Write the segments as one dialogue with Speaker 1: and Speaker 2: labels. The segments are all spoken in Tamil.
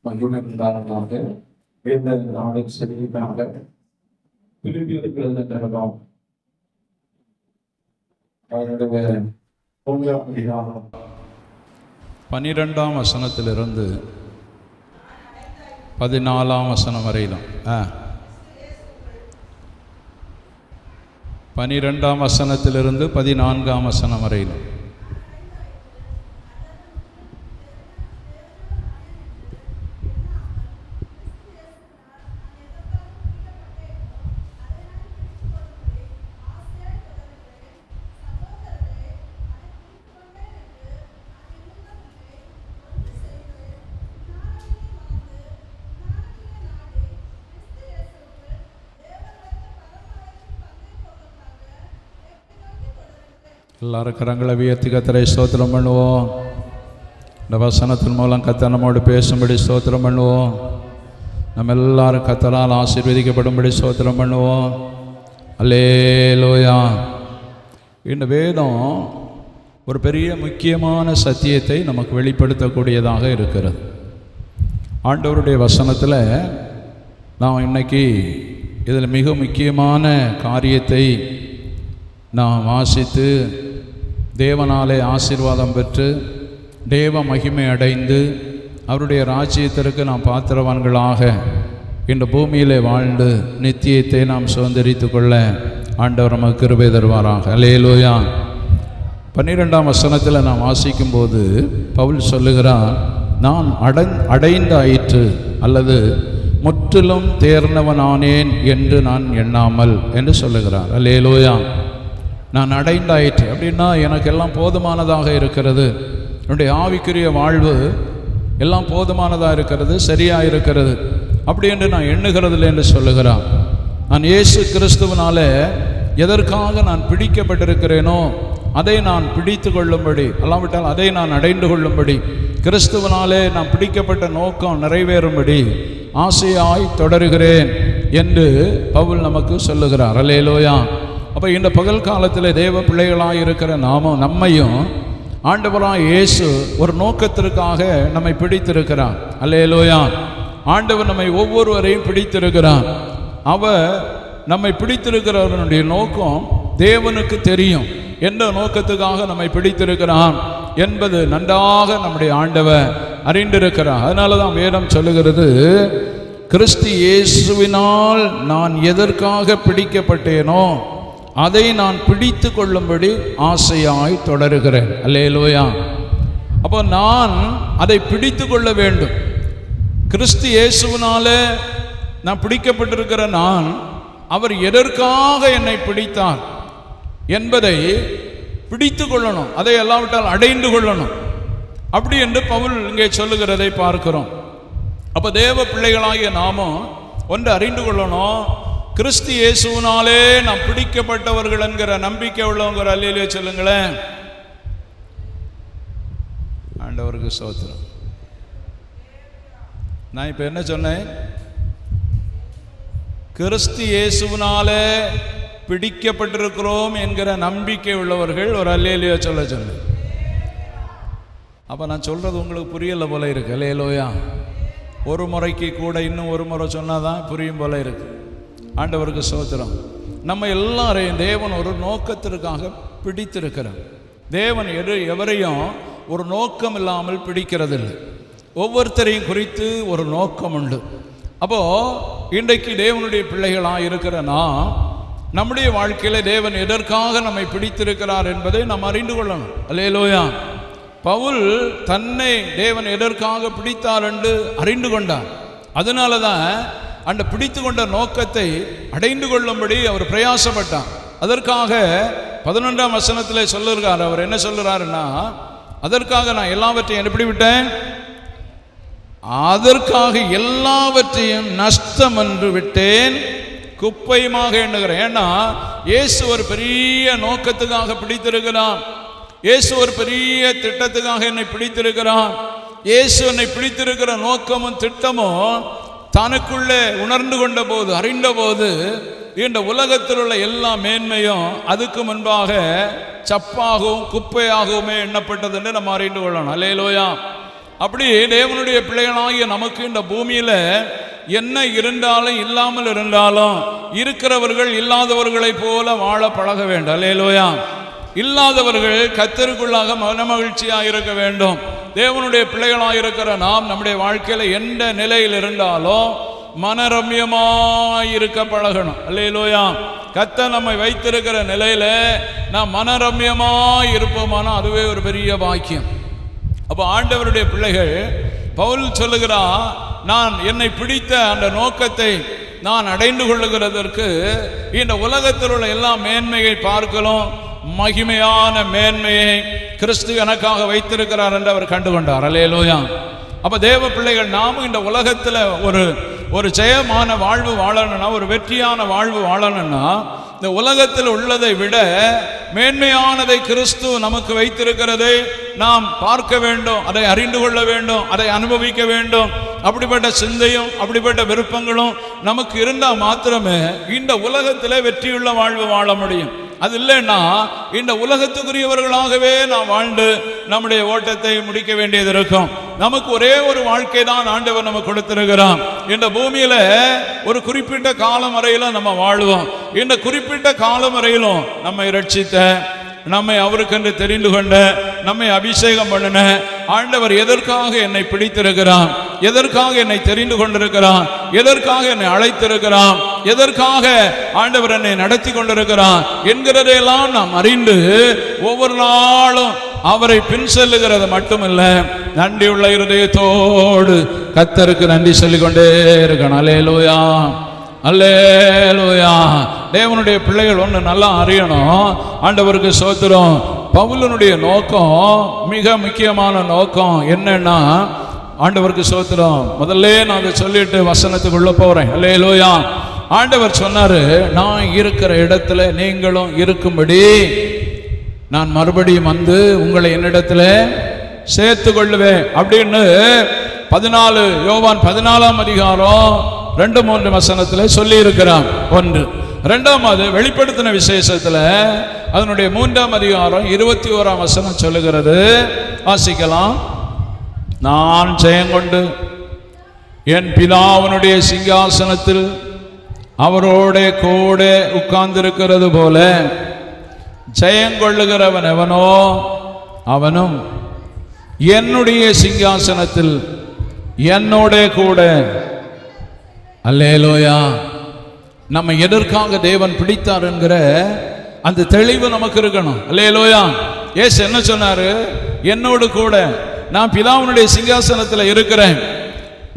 Speaker 1: மகிழ்ந்தாரமாக இந்த நாளை செல்லிக்காக திருப்பி இருக்கிறோம். அவருடைய
Speaker 2: 12ஆம் வசனத்திலிருந்து 14ஆம் வசனம் வரையிலும் 12ஆம் வசனத்திலிருந்து 14ஆம் வசனம் வரையிலும் எல்லாரும் கரங்களை உயர்த்தி கர்த்தரை ஸ்தோத்திரம் பண்ணுவோம். இந்த வசனத்தின் மூலம் கர்த்தர் நம்மோடு பேசும்படி ஸ்தோத்திரம் பண்ணுவோம். நம்ம எல்லாரும் கர்த்தரால் ஆசீர்வதிக்கப்படும்படி ஸ்தோத்திரம் பண்ணுவோம். அல்லேலூயா. இந்த வேதம் ஒரு பெரிய முக்கியமான சத்தியத்தை நமக்கு வெளிப்படுத்தக்கூடியதாக இருக்கிறது. ஆண்டவருடைய வசனத்தில் நாம் இன்னைக்கு இதில் மிக முக்கியமான காரியத்தை நாம் வாசித்து தேவனாலே ஆசீர்வாதம் பெற்று தேவ மகிமை அடைந்து அவருடைய ராஜ்யத்திற்கு நாம் பாத்திரவான்களாக இந்த பூமியிலே வாழ்ந்து நித்தியத்தை நாம் சுதந்திரித்து கொள்ள ஆண்டவர் நமக்கு கிருபை தருவாராக. அல்லேலூயா. 12ஆம் வசனத்தில் நாம் வாசிக்கும்போது பவுல் சொல்லுகிறார், நான் அடைந்தாயிற்று அல்லது முற்றிலும் தேர்ந்தவனானேன் என்று நான் எண்ணாமல் என்று சொல்லுகிறார். அல்லேலூயா. நான் அடைந்தாயிற்று அப்படின்னா எனக்கெல்லாம் போதுமானதாக இருக்கிறது, என்னுடைய ஆவிக்குரிய வாழ்வு எல்லாம் போதுமானதாக இருக்கிறது, சரியாக இருக்கிறது அப்படி என்று நான் எண்ணுகிறதில்லை என்று சொல்லுகிறான். நான் இயேசு கிறிஸ்துவனால எதற்காக நான் பிடிக்கப்பட்டிருக்கிறேனோ அதை நான் பிடித்து கொள்ளும்படி, அல்லாவிட்டால் அதை நான் அடைந்து கொள்ளும்படி, கிறிஸ்துவனாலே நான் பிடிக்கப்பட்ட நோக்கம் நிறைவேறும்படி ஆசையாய் தொடருகிறேன் என்று பவுல் நமக்கு சொல்லுகிறார். அல்லேலூயா. அப்போ இந்த பகல் காலத்தில் தேவ பிள்ளைகளாக இருக்கிற நம்மையும் ஆண்டவராக இயேசு ஒரு நோக்கத்திற்காக நம்மை பிடித்திருக்கிறார். அல்லேலூயா. ஆண்டவர் நம்மை ஒவ்வொருவரையும் பிடித்திருக்கிறார். அவர் நம்மை பிடித்திருக்கிறவனுடைய நோக்கம் தேவனுக்கு தெரியும். எந்த நோக்கத்துக்காக நம்மை பிடித்திருக்கிறான் என்பது நன்றாக நம்முடைய ஆண்டவர் அறிந்திருக்கிறார். அதனால தான் வேதம் சொல்லுகிறது, கிறிஸ்து இயேசுவினால் நான் எதற்காக பிடிக்கப்பட்டேனோ அதை நான் பிடித்து கொள்ளும்படி ஆசையாய் தொடருகிறேன். அல்லேலூயா. அப்போ நான் அதை பிடித்து கொள்ள வேண்டும். கிறிஸ்து இயேசுவினால நான் பிடிக்கப்பட்டிருக்கிற நான், அவர் எதற்காக என்னை பிடித்தார் என்பதை பிடித்து கொள்ளணும், அதை எல்லாவிட்டால் அடைந்து கொள்ளணும் அப்படி என்று பவுல் இங்கே சொல்லுகிறதை பார்க்கிறோம். அப்போ தேவ பிள்ளைகளாகிய நாமும் ஒன்று அறிந்து கொள்ளணும், கிறிஸ்து இயேசுவினாலே நாம் பிடிக்கப்பட்டவர்கள் என்கிற நம்பிக்கை உள்ளவங்க. அல்லேலூயா சொல்லுங்களேன். ஆண்டவருக்கு ஸ்தோத்திரம். நான் இப்போ என்ன சொன்னேன்? கிறிஸ்து இயேசுவினாலே பிடிக்கப்பட்டிருக்கிறோம் என்கிற நம்பிக்கை உள்ளவர்கள் ஒரு அல்லேலூயா சொல்லு. அப்போ நான் சொல்றது உங்களுக்கு புரியல போல இருக்கு. அல்லேலூயா. ஒரு முறைக்கு கூட இன்னும் ஒரு முறை சொன்னாதான் புரியும் போல இருக்கு. ஆண்டவருக்கு ஸ்தோத்திரம். நம்ம எல்லாரையும் தேவன் ஒரு நோக்கத்திற்காக பிடித்திருக்கிறார். தேவன் எவரையும் ஒரு நோக்கம் இல்லாமல் பிடிக்கிறதில்லை. ஒவ்வொருத்தரையும் குறித்து ஒரு நோக்கம் உண்டு. அப்போது இன்றைக்கு தேவனுடைய பிள்ளைகளாக இருக்கிற நம்முடைய வாழ்க்கையில் தேவன் எதற்காக நம்மை பிடித்திருக்கிறார் என்பதை நாம் அறிந்து கொள்ளணும். அல்லேலூயா. பவுல் தன்னை தேவன் எதற்காக பிடித்தார் என்று அறிந்து கொண்டார். அதனால தான் அந்த பிடித்து கொண்ட நோக்கத்தை அடைந்து கொள்ளும்படி அவர் பிரயாசப்பட்டார். அதற்காக 11ஆம் வசனத்தில் சொல்லுகிறார். அவர் என்ன சொல்லுறாருன்னா, அதற்காக நான் எல்லாவற்றையும் எப்படி விட்டேன்? அதற்காக எல்லாவற்றையும் நஷ்டம் என்று விட்டேன், குப்பையுமாக எண்ணுகிறேன். ஏன்னா இயேசு ஒரு பெரிய நோக்கத்துக்காக பிடித்திருக்கிறான். இயேசு ஒரு பெரிய திட்டத்துக்காக என்னை பிடித்திருக்கிறான். இயேசு என்னை பிடித்திருக்கிற நோக்கமும் திட்டமும் தனக்குள்ளே உணர்ந்து கொண்ட போது, அறிந்த போது, இந்த உலகத்தில் உள்ள எல்லா மேன்மையும் அதுக்கு முன்பாக சப்பாகவும் குப்பையாகவுமே எண்ணப்பட்டது என்று நம்ம அறிந்து கொள்ளணும். அல்லேலூயா. அப்படி தேவனுடைய பிள்ளைகளாகிய நமக்கு இந்த பூமியில என்ன இருந்தாலும் இல்லாமல் இருந்தாலும் இருக்கிறவர்கள் இல்லாதவர்களை போல வாழ பழக வேண்டும். அல்லேலூயா. இல்லாதவர்கள் கர்த்தருக்குள்ளாக மனமகிழ்ச்சியாக இருக்க வேண்டும். தேவனுடைய பிள்ளைகளாக இருக்கிற நாம் நம்முடைய வாழ்க்கையில எந்த நிலையில் இருந்தாலும் மனரம்யமாய் இருக்க பழகணும். அல்லேலூயா. கர்த்தர் நம்மை வைத்திருக்கிற நிலையில நாம் மனரம்யமாய் இருப்போமானா அதுவே ஒரு பெரிய பாக்கியம். அப்போ ஆண்டவருடைய பிள்ளைகள் பவுல் சொல்லுகிறார், நான் என்னை பிடித்த அந்த நோக்கத்தை நான் அடைந்து கொள்ளுகிறதற்கு இந்த உலகத்தில் உள்ள எல்லா மேன்மையை பார்க்கலாம் மகிமையான மேன்மையை கிறிஸ்து எனக்காக வைத்திருக்கிறார் என்று அவர் கண்டுகொண்டார். அல்லேலூயா. அப்ப தேவ பிள்ளைகள் நாமும் இந்த உலகத்துல ஒரு ஜெயமான வாழ்வு வாழணும்னா, ஒரு வெற்றியான வாழ்வு வாழணும்னா, இந்த உலகத்தில் உள்ளதை விட மேன்மையானதை கிறிஸ்து நமக்கு வைத்திருக்கிறதை நாம் பார்க்க வேண்டும், அதை அறிந்து கொள்ள வேண்டும், அதை அனுபவிக்க வேண்டும். அப்படிப்பட்ட சிந்தையும் அப்படிப்பட்ட விருப்பங்களும் நமக்கு இருந்தால் மாத்திரமே இந்த உலகத்தில் வெற்றியுள்ள வாழ்வு வாழ முடியும். அது இல்லைன்னா இந்த உலகத்துக்குரியவர்களாகவே நாம் வாழ்ந்து நம்முடைய ஓட்டத்தை முடிக்க வேண்டியது இருக்கும். நமக்கு ஒரே ஒரு வாழ்க்கை தான் ஆண்டவர் நமக்கு கொடுத்திருக்கிறான். இந்த பூமியில ஒரு குறிப்பிட்ட காலம் வரையிலும் நம்ம வாழுவோம். இந்த குறிப்பிட்ட காலம் வரையிலும் நம்மை ரட்சித்த, நம்மை அவருக்கென்று தெரிந்து கொண்ட, நம்மை அபிஷேகம் பண்ணின ஆண்டவர் எதற்காக என்னை பிடித்திருக்கிறான், எதற்காக என்னை தெரிந்து கொண்டிருக்கிறான், எதற்காக என்னை அழைத்திருக்கிறான், எதற்காக ஆண்டவர் என்னை நடத்தி கொண்டிருக்கிறான் என்கிறதையெல்லாம் நாம் அறிந்து ஒவ்வொரு நாளும் அவரை பின் செல்லுகிறது மட்டுமல்ல, நன்றியுள்ள இருதயத்தோடு கர்த்தருக்கு நன்றி சொல்லிக் கொண்டே இருக்கணும். அல்லேலூயா, அல்லேலூயா. தேவனுடைய பிள்ளைகள் ஒன்று நல்லா அறியணும். ஆண்டவருக்கு ஸ்தோத்திரம். பவுலனுடைய நோக்கம் மிக முக்கியமான நோக்கம் என்னன்னா, ஆண்டவருக்கு ஸ்தோத்திரம். முதல்ல நான் அதை சொல்லிட்டு வசனத்துக்குள்ள போறேன். அல்லேலூயா. ஆண்டவர் சொன்னாரு, நான் இருக்கிற இடத்துல நீங்களும் இருக்கும்படி நான் மறுபடியும் வந்து உங்களை என்னிடத்துல சேர்த்து கொள்ளுவேன் அப்படின்னு 14 யோவான் 14ஆம் அதிகாரம் 2-3 வசனத்துல சொல்லி இருக்கிறான். ஒன்று. இரண்டாவது வெளிப்படுத்தின விசேஷத்துல அதனுடைய 3ஆம் அதிகாரம் 21ஆம் வசனம் சொல்லுகிறது. வாசிக்கலாம். நான் ஜெயங்கொண்டு என் பிதாவினுடைய சிங்காசனத்தில் அவரோட கூட உட்கார்ந்திருக்கிறது போல ஜெயங்கொள்ளுகிறவன் எவனோ அவனும் என்னுடைய சிங்காசனத்தில் என்னோட கூட. அல்லேலூயா. நம்ம எதற்காக தேவன் பிடித்தார் என்கிற அந்த தெளிவு நமக்கு இருக்கணும். அல்லேலூயா. இயேசு என்ன சொன்னாரு? என்னோடு கூட நான் பிதாவினுடைய சிங்காசனத்தில் இருக்கிறேன்.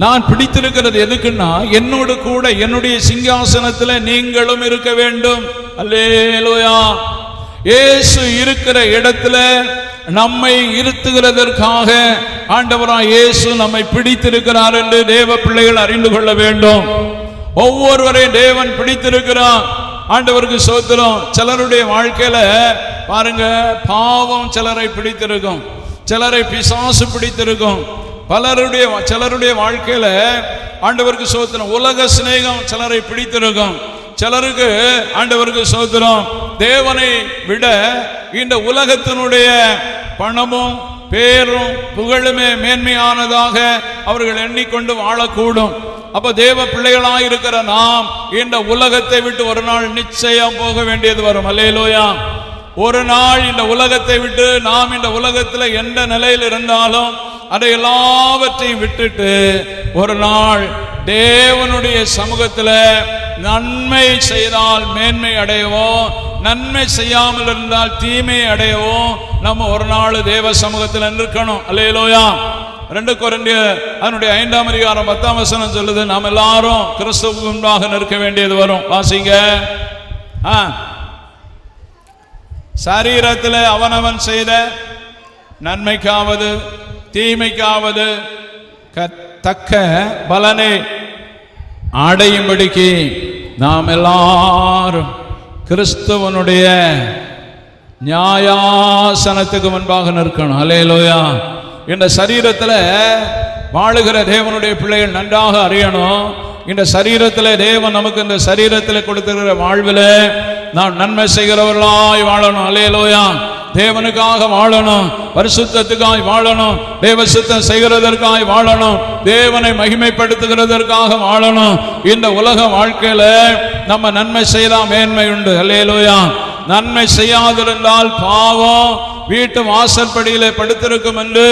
Speaker 2: நான் பிடித்திருக்கிறது எதுக்குன்னா, என்னோடு கூட என்னுடைய சிங்காசனத்தில் நீங்களும் இருக்க வேண்டும். அல்லேலூயா. இயேசு இருக்கிற இடத்துல நம்மை இருத்துகிறதற்காக ஆண்டவராய் இயேசு நம்மை பிடித்திருக்கிறார் என்று தேவ பிள்ளைகள் அறிந்து கொள்ள வேண்டும். ஒவ்வொருவரையும் தேவன் பிடித்திருக்கிறார். ஆண்டவருக்கு ஸ்தோத்திரம். சிலருடைய வாழ்க்கையில பாருங்க, பாவம் சிலரை பிடித்திருக்கும், சிலரை பிசாசு பிடித்திருக்கும். சிலருடைய வாழ்க்கையில ஆண்டவருக்கு ஸ்தோத்திரம் உலக சிநேகம் சிலரை பிடித்திருக்கும். சிலருக்கு ஆண்டவருக்கு ஸ்தோத்திரம் தேவனை விட இந்த உலகத்தினுடைய பணமும் பேரும் புகழுமே மேன்மையானதாக அவர்கள் எண்ணிக்கொண்டு வாழக்கூடும். அப்ப தேவ பிள்ளைகளாக இருக்கிற நாம் இந்த உலகத்தை விட்டு ஒரு நாள் நிச்சயம் போக வேண்டியது வரும். அல்லேலூயா. ஒரு நாள் இந்த உலகத்தை விட்டு நாம் இந்த உலகத்தில் எந்த நிலையில் இருந்தாலும் அதை எல்லாவற்றையும் விட்டுட்டு ஒரு நாள் தேவனுடைய சமூகத்தில் நன்மை செய்தால் மேன்மை அடையவோம், நன்மை செய்யாமல் இருந்தால் தீமை அடையவோம். நம்ம ஒரு நாள் தேவ சமூகத்தில் இருக்கணும். அல்லேலூயா. 2 கொரிந்தியர் அதனுடைய 5ஆம் அதிகாரம் 10ஆம் வசனம் சொல்லுது, நாம் எல்லாரும் கிறிஸ்துவுக்கு முன்பாக நிற்க வேண்டியது வரும். வாசிங்க. சரீரத்தில் அவனவன் செய்த நன்மைக்காவது தீமைக்காவது தக்க பலனை அடையும்படிக்கு நாம் எல்லாரும் கிறிஸ்துவனுடைய நியாயாசனத்துக்கு முன்பாக நிற்கணும். அல்லேலூயா. இந்த சரீரத்தில் வாழுகிற தேவனுடைய பிள்ளைகள் நன்றாக அறியணும். இந்த சரீரத்தில் தேவன் நமக்கு இந்த சரீரத்தில் கொடுத்திருக்கிற வாழ்வில் நாம் நன்மை செய்கிறவர்களாய் வாழணும். அல்லேலூயா. தேவனுக்காக வாழணும், பரிசுத்தத்துக்காய் வாழணும், தேவ சித்தம் செய்கிறதற்காய் வாழணும், தேவனை மகிமைப்படுத்துகிறதற்காக வாழணும். இந்த உலக வாழ்க்கையில நம்ம நன்மை செய்யலாம், மேன்மை உண்டு. அல்லேலூயா. நன்மை செய்யாதிருந்தால் பாவம் வீட்டு வாசற்படியிலே படுத்திருக்கும் என்று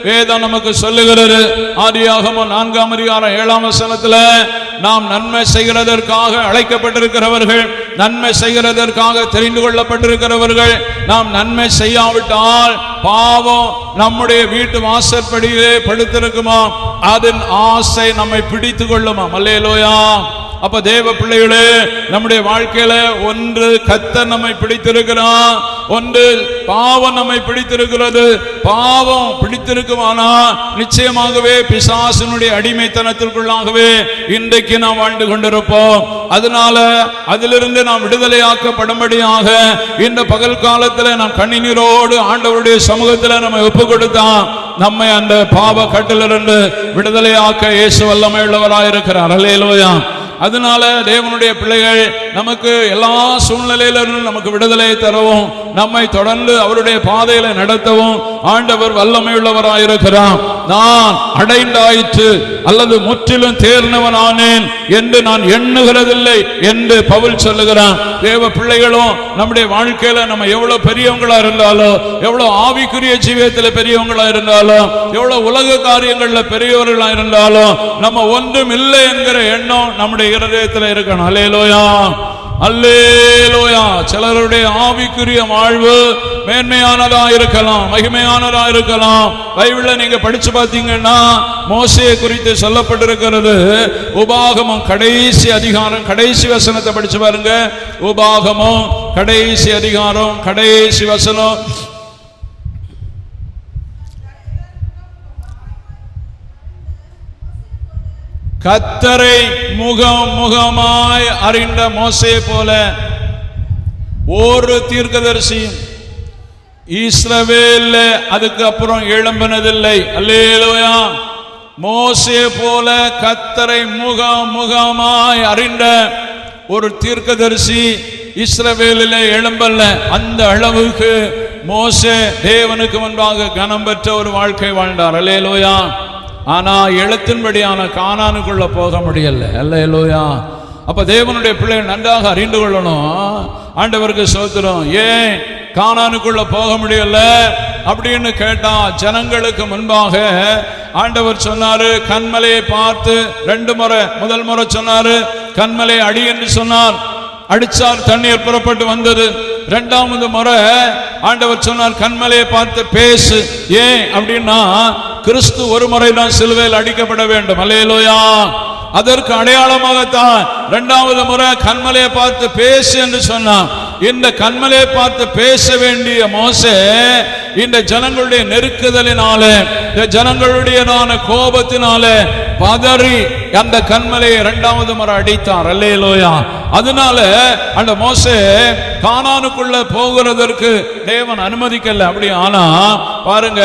Speaker 2: வேதம் நமக்கு சொல்லுகிறது. ஆதியாகமம் 4ஆம் அதிகாரம் 7ஆம் வசனத்துல நாம் நன்மை செய்கிறதற்காக அழைக்கப்பட்டிருக்கிறவர்கள், நன்மை செய்கிறதற்காக தெரிந்து கொள்ளப்பட்டிருக்கிறவர்கள். நாம் நன்மை செய்யாவிட்டால் பாவம் நம்முடைய வீட்டு வாசற்படியிலே படுத்திருக்குமா, அதன் ஆசை நம்மை பிடித்து கொள்ளுமா. அல்லேலூயா. அப்ப தேவ பிள்ளைகளே, நம்முடைய வாழ்க்கையில ஒன்று கர்த்தர் நம்மை பிடித்திருக்கிறான், ஒன்று பாவம் நம்மை பிடித்திருக்கிறது. பாவம் பிடித்திருக்குமானா நிச்சயமாகவே பிசாசினுடைய அடிமைத்தனத்திற்குள்ளாகவே இன்றைக்கு நாம் வாழ்ந்து கொண்டிருப்போம். அதனால அதிலிருந்து நாம் விடுதலையாக்கப்படும்படியாக இந்த பகல் காலத்தில் நாம் கண்ணீரோடு ஆண்டவருடைய சமூகத்தில் நம்ம ஒப்பு கொடுத்தான் நம்மை அந்த பாவ கட்டிலிருந்து விடுதலையாக்க இயேசு வல்லமை உள்ளவராயிருக்கிறார். அல்லேலூயா. அதனால தேவனுடைய பிள்ளைகள் நமக்கு எல்லா சூழ்நிலையிலிருந்து நமக்கு விடுதலை தரவும், நம்மை தொடர்ந்து அவருடைய பாதையில நடத்தவும் ஆண்டவர் வல்லமை உள்ளவராயிருக்கிறார். நான் அடைந்தாயிற்று அல்லது முற்றிலும் தேர்ந்தவனானேன் என்று நான் எண்ணுகிறதில்லை என்று பவுல் சொல்லுகிறான். தேவ பிள்ளைகளும் நம்முடைய வாழ்க்கையில நம்ம எவ்வளவு பெரியவங்களா இருந்தாலும், எவ்வளவு ஆவிக்குரிய ஜீவியத்தில் பெரியவங்களா இருந்தாலும், எவ்வளவு உலக காரியங்கள்ல பெரியவர்களா இருந்தாலும், நம்ம ஒன்றும் இல்லை என்கிற எண்ணம் நம்முடைய இருதயத்தில் இருக்கணும். அல்லேலூயா, அல்லேலூயா. சிலருடைய ஆவிக்குரிய வாழ்வு மேன்மையானதா இருக்கலாம், மகிமையானதா இருக்கலாம். பைபிள்ல நீங்க படிச்சு பார்த்தீங்கன்னா மோசேயை குறித்து சொல்லப்பட்டிருக்கிறது. உபாகமம் கடைசி அதிகாரம் கடைசி வசனத்தை படிச்சு பாருங்க. உபாகமம் கடைசி அதிகாரம் கடைசி வசனம். கர்த்தரை முகமாய் அறிந்த மோசே போல ஒரு தீர்க்கதரிசியும் இஸ்ரவேல்ல அதுக்கு அப்புறம் எழும்பினதில்லை. அல்லேலூயா. மோசே போல கர்த்தரை முகமாய் அறிந்த ஒரு தீர்க்கதரிசி இஸ்ரவேலில் எழும்பல்ல. அந்த அளவுக்கு மோசே தேவனுக்கு முன்பாக கனம் பெற்ற ஒரு வாழ்க்கை வாழ்ந்தார். அல்லேலூயா. ஆனா எழுத்தின்படியான கானானுக்குள்ள போக முடியல. அல்லேலூயா. அப்ப தேவனுடைய பிள்ளைகள் நன்றாக அறிந்து கொள்ளணும். ஆண்டவருக்கு ஸ்தோத்திரம். ஏன் கானானுக்குள்ள போக முடியல அப்படின்னு கேட்டா, ஜனங்களுக்கு முன்பாக ஆண்டவர் சொன்னாரு, கன்மலையை பார்த்து 2 முறை, முதல் முறை சொன்னாரு கன்மலை அடி என்று சொன்னார், அடிச்சார், தண்ணீர் புறப்பட்டு வந்தது. 2வது முறை ஆண்டவர் சொன்னார் கன்மலையை பார்த்து பேசு. ஏன் அப்படின்னா கிறிஸ்து ஒரு முறை தான் சிலுவையில் அடிக்கப்பட வேண்டும். அல்லேலூயா. அதற்கு அடையாளமாகத்தான் 2வது முறை கன்மலையை பார்த்து பேசு என்று சொன்னார். இந்த கன்மலையை பார்த்து பேச வேண்டிய மோசே இந்த ஜனங்களுடைய நெருக்குதலினால, இந்த ஜனங்களுடைய கோபத்தினால பதறி அந்த கன்மலையை 2வது முறை அடித்தார். அல்லேலூயா. அதனால அந்த மோசே கானானுக்குள்ள போகிறதற்கு தேவன் அனுமதிக்கல. அப்படி ஆனா பாருங்க,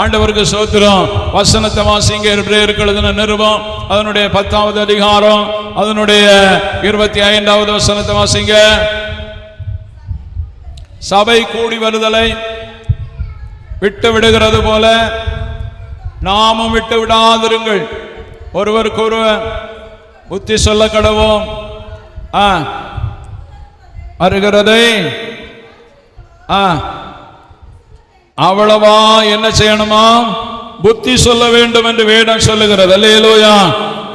Speaker 2: ஆண்டவருக்கு ஸ்தோத்திரம். வசனத்தை வாசிங்க. எபிரேயருக்கு நிருபம் அதனுடைய 10வது அதிகாரம் அதனுடைய 25வது வசனத்தை வாசிங்க. சபை கூடி வருதலை விட்டு விடுகிறது போல நாமும் விட்டு விடாதிருங்கள், ஒருவருக்கு ஒருவர் புத்தி சொல்ல கடவோம். வருகிறதை அவ்வளவா என்ன செய்யணுமா, புத்தி சொல்ல வேண்டும் என்று வேதம் சொல்லுகிறது. அல்லேலூயா.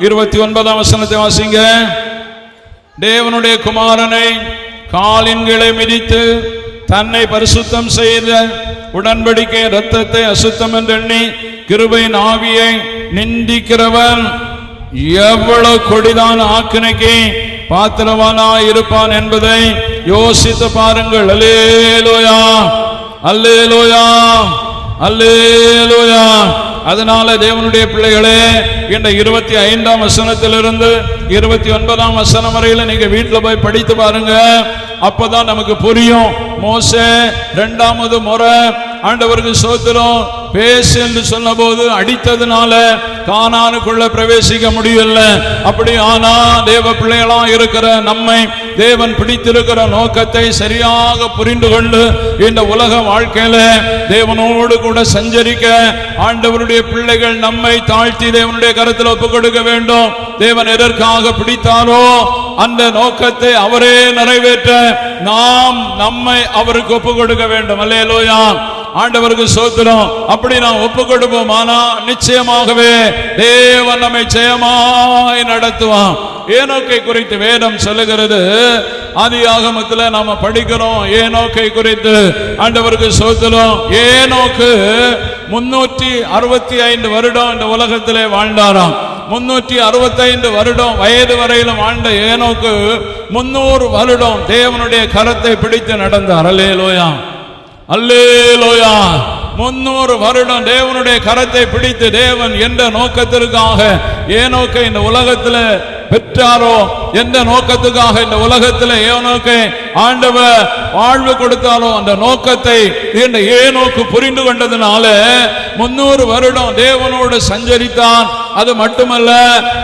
Speaker 2: 29ஆம் வசனத்தை வாசிங்க. தேவனுடைய குமாரனை காலின் கீழே மிதித்து தன்னை பரிசுத்தம் செய்த உடன்படிக்கை இரத்தத்தை அசுத்தம் என்று எண்ணி கிருபையின் ஆவியை நிந்திக்கிறவன் எவ்வளவு கொடிதான ஆக்கினைக்கு பாத்திரவானாய் இருப்பான் என்பதை யோசித்து பாருங்கள். அல்லேலூயா, அல்லேலூயா, அல்லேலூயா. அதனால தேவனுடைய பிள்ளைகளே, இந்த 25ஆம் வசனத்திலிருந்து 29ஆம் வசனம் வரையில நீங்க வீட்டுல போய் படித்து பாருங்க. அப்பதான் நமக்கு புரியும். மோசே 2வது முறை ஆண்டவருக்கு ஸ்தோத்திரம் பேசு என்று சொன்னபோது அடித்ததுனால கானானுக்குள்ள பிரவேசிக்க முடியல. அப்படி ஆனா தேவ பிள்ளைகளா இருக்கிற நம்மை தேவன் பிடித்திருக்கிற நோக்கத்தை சரியாக புரிந்து கொண்டு இந்த உலக வாழ்க்கையில தேவனோடு கூட சஞ்சரிக்க ஆண்டவருடைய பிள்ளைகள் நம்மை தாழ்த்தி தேவனுடைய கருத்தில் ஒப்புக் கொடுக்க வேண்டும். தேவன் எதற்காக பிடித்தாரோ அந்த நோக்கத்தை அவரே நிறைவேற்ற நாம் நம்மை அவருக்கு ஒப்புக் கொடுக்க வேண்டும். அல்லேலூயா, ஆண்டவருக்கு ஸ்தோத்திரம். அப்படி நாம் ஒப்புக் கொடுப்போம், ஆனா நிச்சயமாகவே தேவன் நம்மை ஜெயமாய் நடத்துவான். ஏனோக்கை குறித்து வேதம் சொல்லுகிறது. ஆதியாகமத்தில் நாம படிக்கிறோம் ஏனோக்கை குறித்து. ஆண்டவருக்கு ஸ்தோத்திரம். ஏனோக்கு 365 வருடம் இந்த உலகத்திலே வாழ்ந்தாராம். 365 வருடம் வயது வரையிலும் வாழ்ந்த ஏனோக்கு 300 வருடம் தேவனுடைய கரத்தை பிடித்து நடந்தார். அல்லேலூயா, அல்லேலூயா. 300 வருடம் தேவனுடைய கரத்தை பிடித்து தேவன் எந்த நோக்கத்திற்காக ஏனோக்கை இந்த உலகத்தில் பெற்றாரோ, எந்த நோக்கத்துக்காக இந்த உலகத்தில் ஏனோக்கை ஆண்டவர் வாழ்வு கொடுத்தாரோ அந்த நோக்கத்தை இந்த ஏனோக்கு புரிந்து கொண்டதுனால 300 வருடம் தேவனோடு சஞ்சரித்தான். அது மட்டுமல்ல,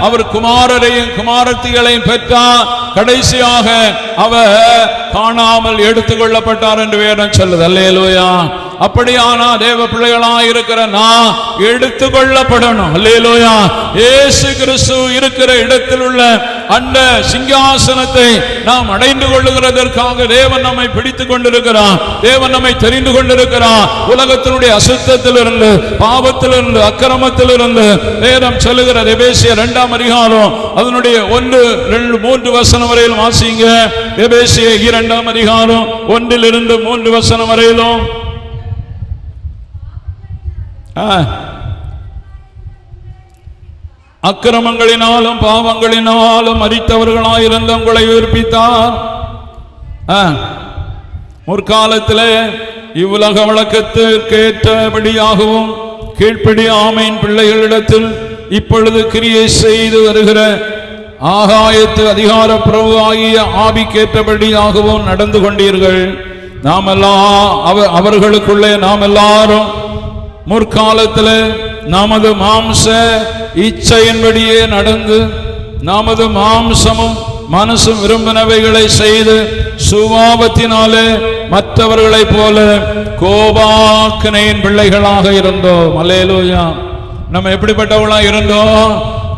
Speaker 2: அவர் குமாரரையும் குமாரத்திகளையும் பெற்றார். கடைசியாக அவர் காணாமல் எடுத்துக்கொள்ளப்பட்டார் என்று வேதம் சொல்லுது. அல்லேலூயா. அப்படியானா தேவ பிள்ளைகளாக இருக்கிற நான் எடுத்துக்கொள்ளப்படணும். அல்லேலூயா. இயேசு கிறிஸ்து இருக்கிற இடத்தில் உள்ள அந்த சிங்காசனத்தை நாம் அடைந்து கொள்ளுகிறதற்காக தேவன் நம்மை பிடித்துக் கொண்டிருக்கிறார். தேவன் நம்மை தெரிந்து கொண்டிருக்கிறார். உலகத்தினுடைய அசுத்தத்திலிருந்து, பாவத்திலிருந்து, அக்கிரமத்திலிருந்து வேதம் சொல்லுகிறது. எபேசியர் 2ஆம் அதிகாரம் அதனுடைய 1, 2, 3 வசனம் வரையிலும் வாசிங்க. எபேசியர் 2ஆம் அதிகாரம் 1 - 3 வசனம் வரையிலும். அக்கிரமங்களினாலும் பாவங்களினாலும் மரித்தவர்களாயிருந்த உங்களை உயிர்ப்பித்தார். முற்காலத்திலே இவ்வுலக வழக்கத்திற்கு ஏற்றபடியாகவும் கீழ்ப்படியாமையின் பிள்ளைகளிடத்தில் இப்பொழுது கிரியை செய்து வருகிற ஆகாயத்து அதிகார பிரபு ஆகிய ஆவிக்கேற்றபடியாகவும் நடந்து கொண்டீர்கள். அவர்களுக்குள்ளே நாம் எல்லாரும் முற்காலத்தில் நமது மாம்ச இச்சையின்படியே நடந்து நமது மாம்சமும் மனசும் விரும்பினவைகளை செய்து சுபாவத்தினாலே மற்றவர்களைப் போல கோபாக்கினையின் பிள்ளைகளாக இருந்தோம். அல்லேலூயா. நம்ம எப்படிப்பட்டவர்களாக இருந்தோம்?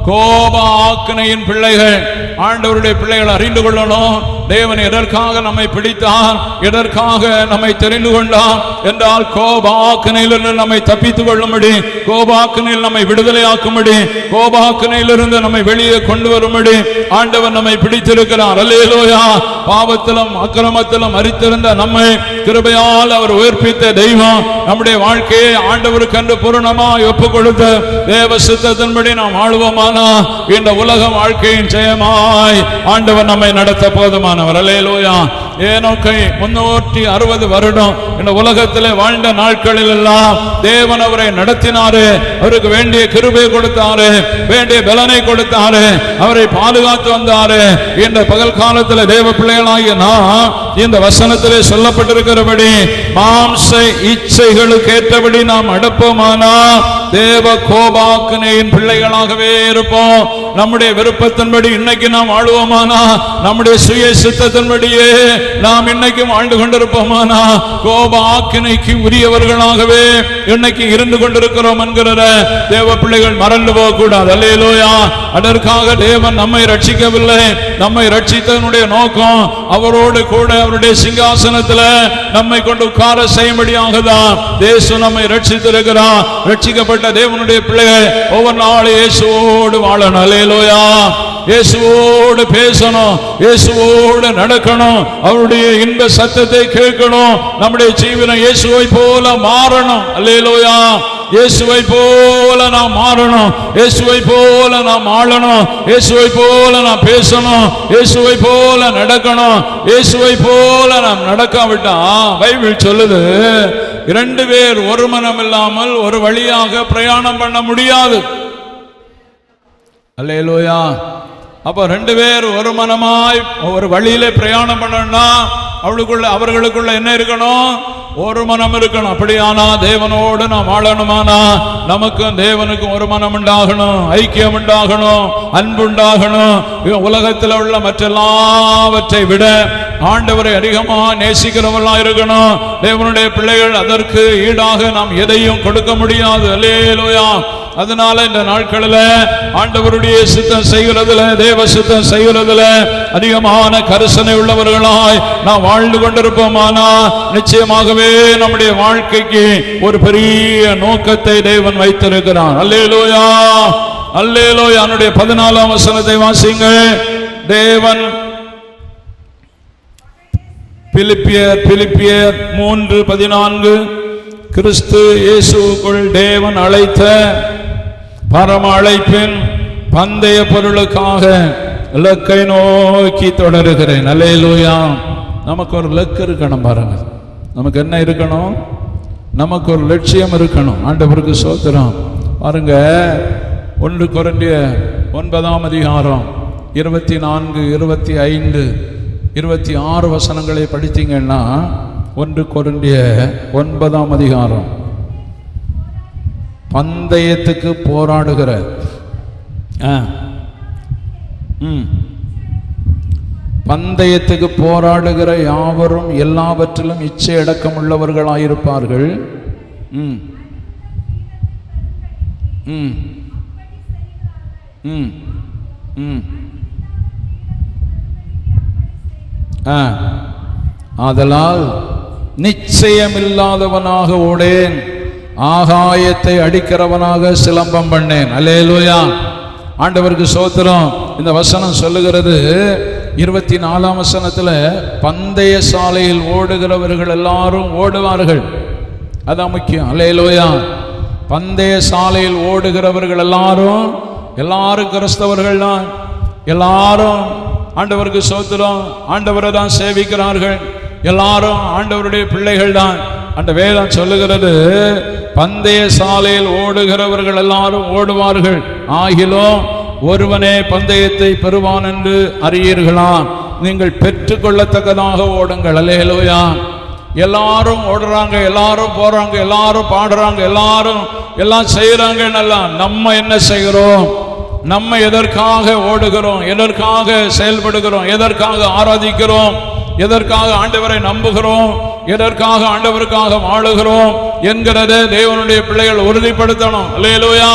Speaker 2: கோப ஆக்கினையின் பிள்ளைகள். ஆண்டவருடைய பிள்ளைகள் அறிந்து கொள்ளணும், தேவன் எதற்காக நம்மை பிடித்தார், எதற்காக நம்மை தெரிந்து கொண்டார் என்றால் கோபாக்கினையிலிருந்து நம்மை தப்பித்துக் கொள்ளும்படி, கோபாக்கினையில் நம்மை விடுதலையாக்கும்படி, கோபாக்கினையிலிருந்து நம்மை வெளியே கொண்டு வரும்படி ஆண்டவர் நம்மை பிடித்திருக்கிறார். அல்லேலூயா. பாவத்திலும் அக்கிரமத்திலும் மரித்திருந்த நம்மை கிருபையால் அவர் உயிர்ப்பித்த தெய்வம். நம்முடைய வாழ்க்கையை ஆண்டவருக்கு என்று பூரணமாய் ஒப்புக் கொடுத்த தேவ சித்தத்தின்படி நாம் வாழ்வோமானா இந்த உலக வாழ்க்கையின் ஜெயமாய் ஆண்டவர் நம்மை நடத்த போதுமானவர். அல்லேலூயா. ஏனோக்கை 360 வருடம் இந்த உலகத்திலே வாழ்ந்த நாட்களில் எல்லாம் தேவன் அவரை நடத்தினாரு. அவருக்கு வேண்டிய கிருபை கொடுத்தாரு, வேண்டிய பலனை கொடுத்தாரு, அவரை பாதுகாத்து வந்தாரு. இந்த பகல் காலத்தில் தேவ பிள்ளைகளாகிய நாம் இந்த வசனத்திலே சொல்லப்பட்டிருக்கிறபடி மாம்ச இச்சைகளுக்கு ஏற்றபடி நாம் நடப்போமானா தேவ கோபாக்கினையின் பிள்ளைகளாகவே இருப்போம். நம்முடைய விருப்பத்தின்படி இன்னைக்கு நாம் வாழுவோமானா, நம்முடைய சுய சித்தத்தின்படியே நாம் இன்னைக்கும் வாழ்ந்து கொண்டிருப்போமானா கோபாக்கினைக்கு உரியவர்களாகவே இன்னைக்கு இருந்து கொண்டிருக்கிறோம் என்கிற தேவ பிள்ளைகள் மறந்து போக கூடாது. அல்லேலூயா. அதற்காக தேவன் நம்மை ரட்சிக்கவில்லை. நம்மை ரட்சித்ததனுடைய நோக்கம் அவரோடு கூட அவருடைய சிங்காசனத்தில் நம்மை கொண்டு உட்கார செய்யும்படியாக தான் இயேசு நம்மை ரட்சித்திருக்கிறார். ரட்சிக்கப்பட்ட தேவனுடைய பிள்ளைகள் ஒவ்வொரு நாளும் இயேசுவோடு வாழணும். அல்லேலூயா. இயேசுவோடு பேசணும், இயேசுவோடு நடக்கணும், அவருடைய இன்ப சத்தத்தை கேட்கணும். நம்முடைய ஜீவனம் இயேசுவை போல மாறணும். அல்லேலூயா. இயேசுவை போல நாம் மாறணும், இயேசுவை போல நாம் ஆளணும், இயேசுவை போல நாம் பேசணும், இயேசுவை போல நடக்கணும். இயேசுவை போல நாம் நடக்காவிட்டா பைபிள் சொல்லுது 2 பேர் ஒரு மனம் இல்லாமல் ஒரு வழியாக பிரயாணம் பண்ண முடியாது. அல்லேலூயா. அப்ப 2 பேர் ஒரு மனமாய் ஒரு வழியில பிரயாணம் பண்ணணும்னா அவர்களுக்குள்ள என்ன இருக்கணும்? ஒரு மனம் இருக்கணும். அப்படியானா தேவனோடு நாம் வாழணுமானா நமக்கும் தேவனுக்கும் ஒரு மனம் உண்டாகணும், ஐக்கியம் உண்டாகணும், அன்பு உண்டாகணும். உலகத்தில் உள்ள மற்றெல்லாவற்றை விட ஆண்டவரை அதிகமா நேசிக்கிறவர்களா இருக்கணும். தேவனுடைய பிள்ளைகள் அதற்கு ஈடாக நாம் எதையும் கொடுக்க முடியாது. அல்லேலூயா. அதனால இந்த நாட்களில் ஆண்டவருடைய சித்தம் செய்கிறதுல, தேவ சித்தம் செய்கிறதுல அதிகமான கரிசனை உள்ளவர்களாய் நாம் வாழ்ந்து கொண்டிருப்போமானா நிச்சயமாகவே நம்முடைய வாழ்க்கைக்கு ஒரு பெரிய நோக்கத்தை தேவன் வைத்திருக்கிறார். அல்லேலூயா, அல்லேலூயா. அவனுடைய 14ஆம் வசனத்தை வாசிங்க. தேவன் பிலிப்பியர் 3:14 கிறிஸ்து இயேசுவுக்குள் தேவன் அழைத்த பரம அழைப்பின் பந்தய பொருளுக்காக இலக்கை நோக்கி தொடருகிறேன். அல்லேலூயா. நமக்கு ஒரு இலக்கு இருக்கணும். பாருங்க, நமக்கு என்ன இருக்கணும்? நமக்கு ஒரு லட்சியம் இருக்கணும். ஆண்டவருக்கு ஸ்தோத்திரம். பாருங்க, 1 கொரிந்தியர் 9ஆம் அதிகாரம் 24, 25, 26 வசனங்களை படித்தீங்கன்னா 1 கொரிந்தியர் 9ஆம் அதிகாரம் பந்தயத்துக்கு போராடுகிற பந்தயத்துக்கு போராடுகிற யாவரும் எல்லாவற்றிலும் இச்சை அடக்கம் உள்ளவர்களாயிருப்பார்கள். ஆதலால் நிச்சயமில்லாதவனாக ஓடேன், ஆகாயத்தை அடிக்கிறவனாக சிலம்பம் பண்ணேன். அல்லேலூயா. ஆண்டவருக்கு ஸ்தோத்திரம். இந்த வசனம் சொல்லுகிறது 24ஆம் வசனத்துல பந்தய சாலையில் ஓடுகிறவர்கள் எல்லாரும் ஓடுவார்கள். அதான் முக்கியம். அல்லேலூயா. பந்தய சாலையில் ஓடுகிறவர்கள் எல்லாரும் கிறிஸ்தவர்கள் தான். எல்லாரும் ஆண்டவருக்கு ஸ்தோத்திரம், ஆண்டவரை தான் சேவிக்கிறார்கள். எல்லாரும் ஆண்டவருடைய பிள்ளைகள் தான். அந்த வேதம் சொல்லுகிறது, பந்தய சாலையில் ஓடுகிறவர்கள் எல்லாரும் ஓடுவார்கள், ஆகிலும் ஒருவனே பந்தயத்தை பெறுவான் என்று அறியீர்களா? நீங்கள் பெற்றுக்கொள்ளத்தக்கதாக ஓடுங்கள். அல்லேலூயா. எல்லாரும் ஓடுறாங்க, எல்லாரும் போறாங்க, எல்லாரும் பாடுறாங்க, எல்லாரும் எல்லாம் செய்யறாங்க. நம்ம என்ன செய்கிறோம்? நம்ம எதற்காக ஓடுகிறோம்? எதற்காக செயல்படுகிறோம்? எதற்காக ஆராதிக்கிறோம்? எதற்காக ஆண்டவரை நம்புகிறோம்? எதற்காக ஆண்டவருக்காக வாழுகிறோம் என்கிறத தேவனுடைய பிள்ளைகள் உறுதிப்படுத்தணும். அல்லேலூயா.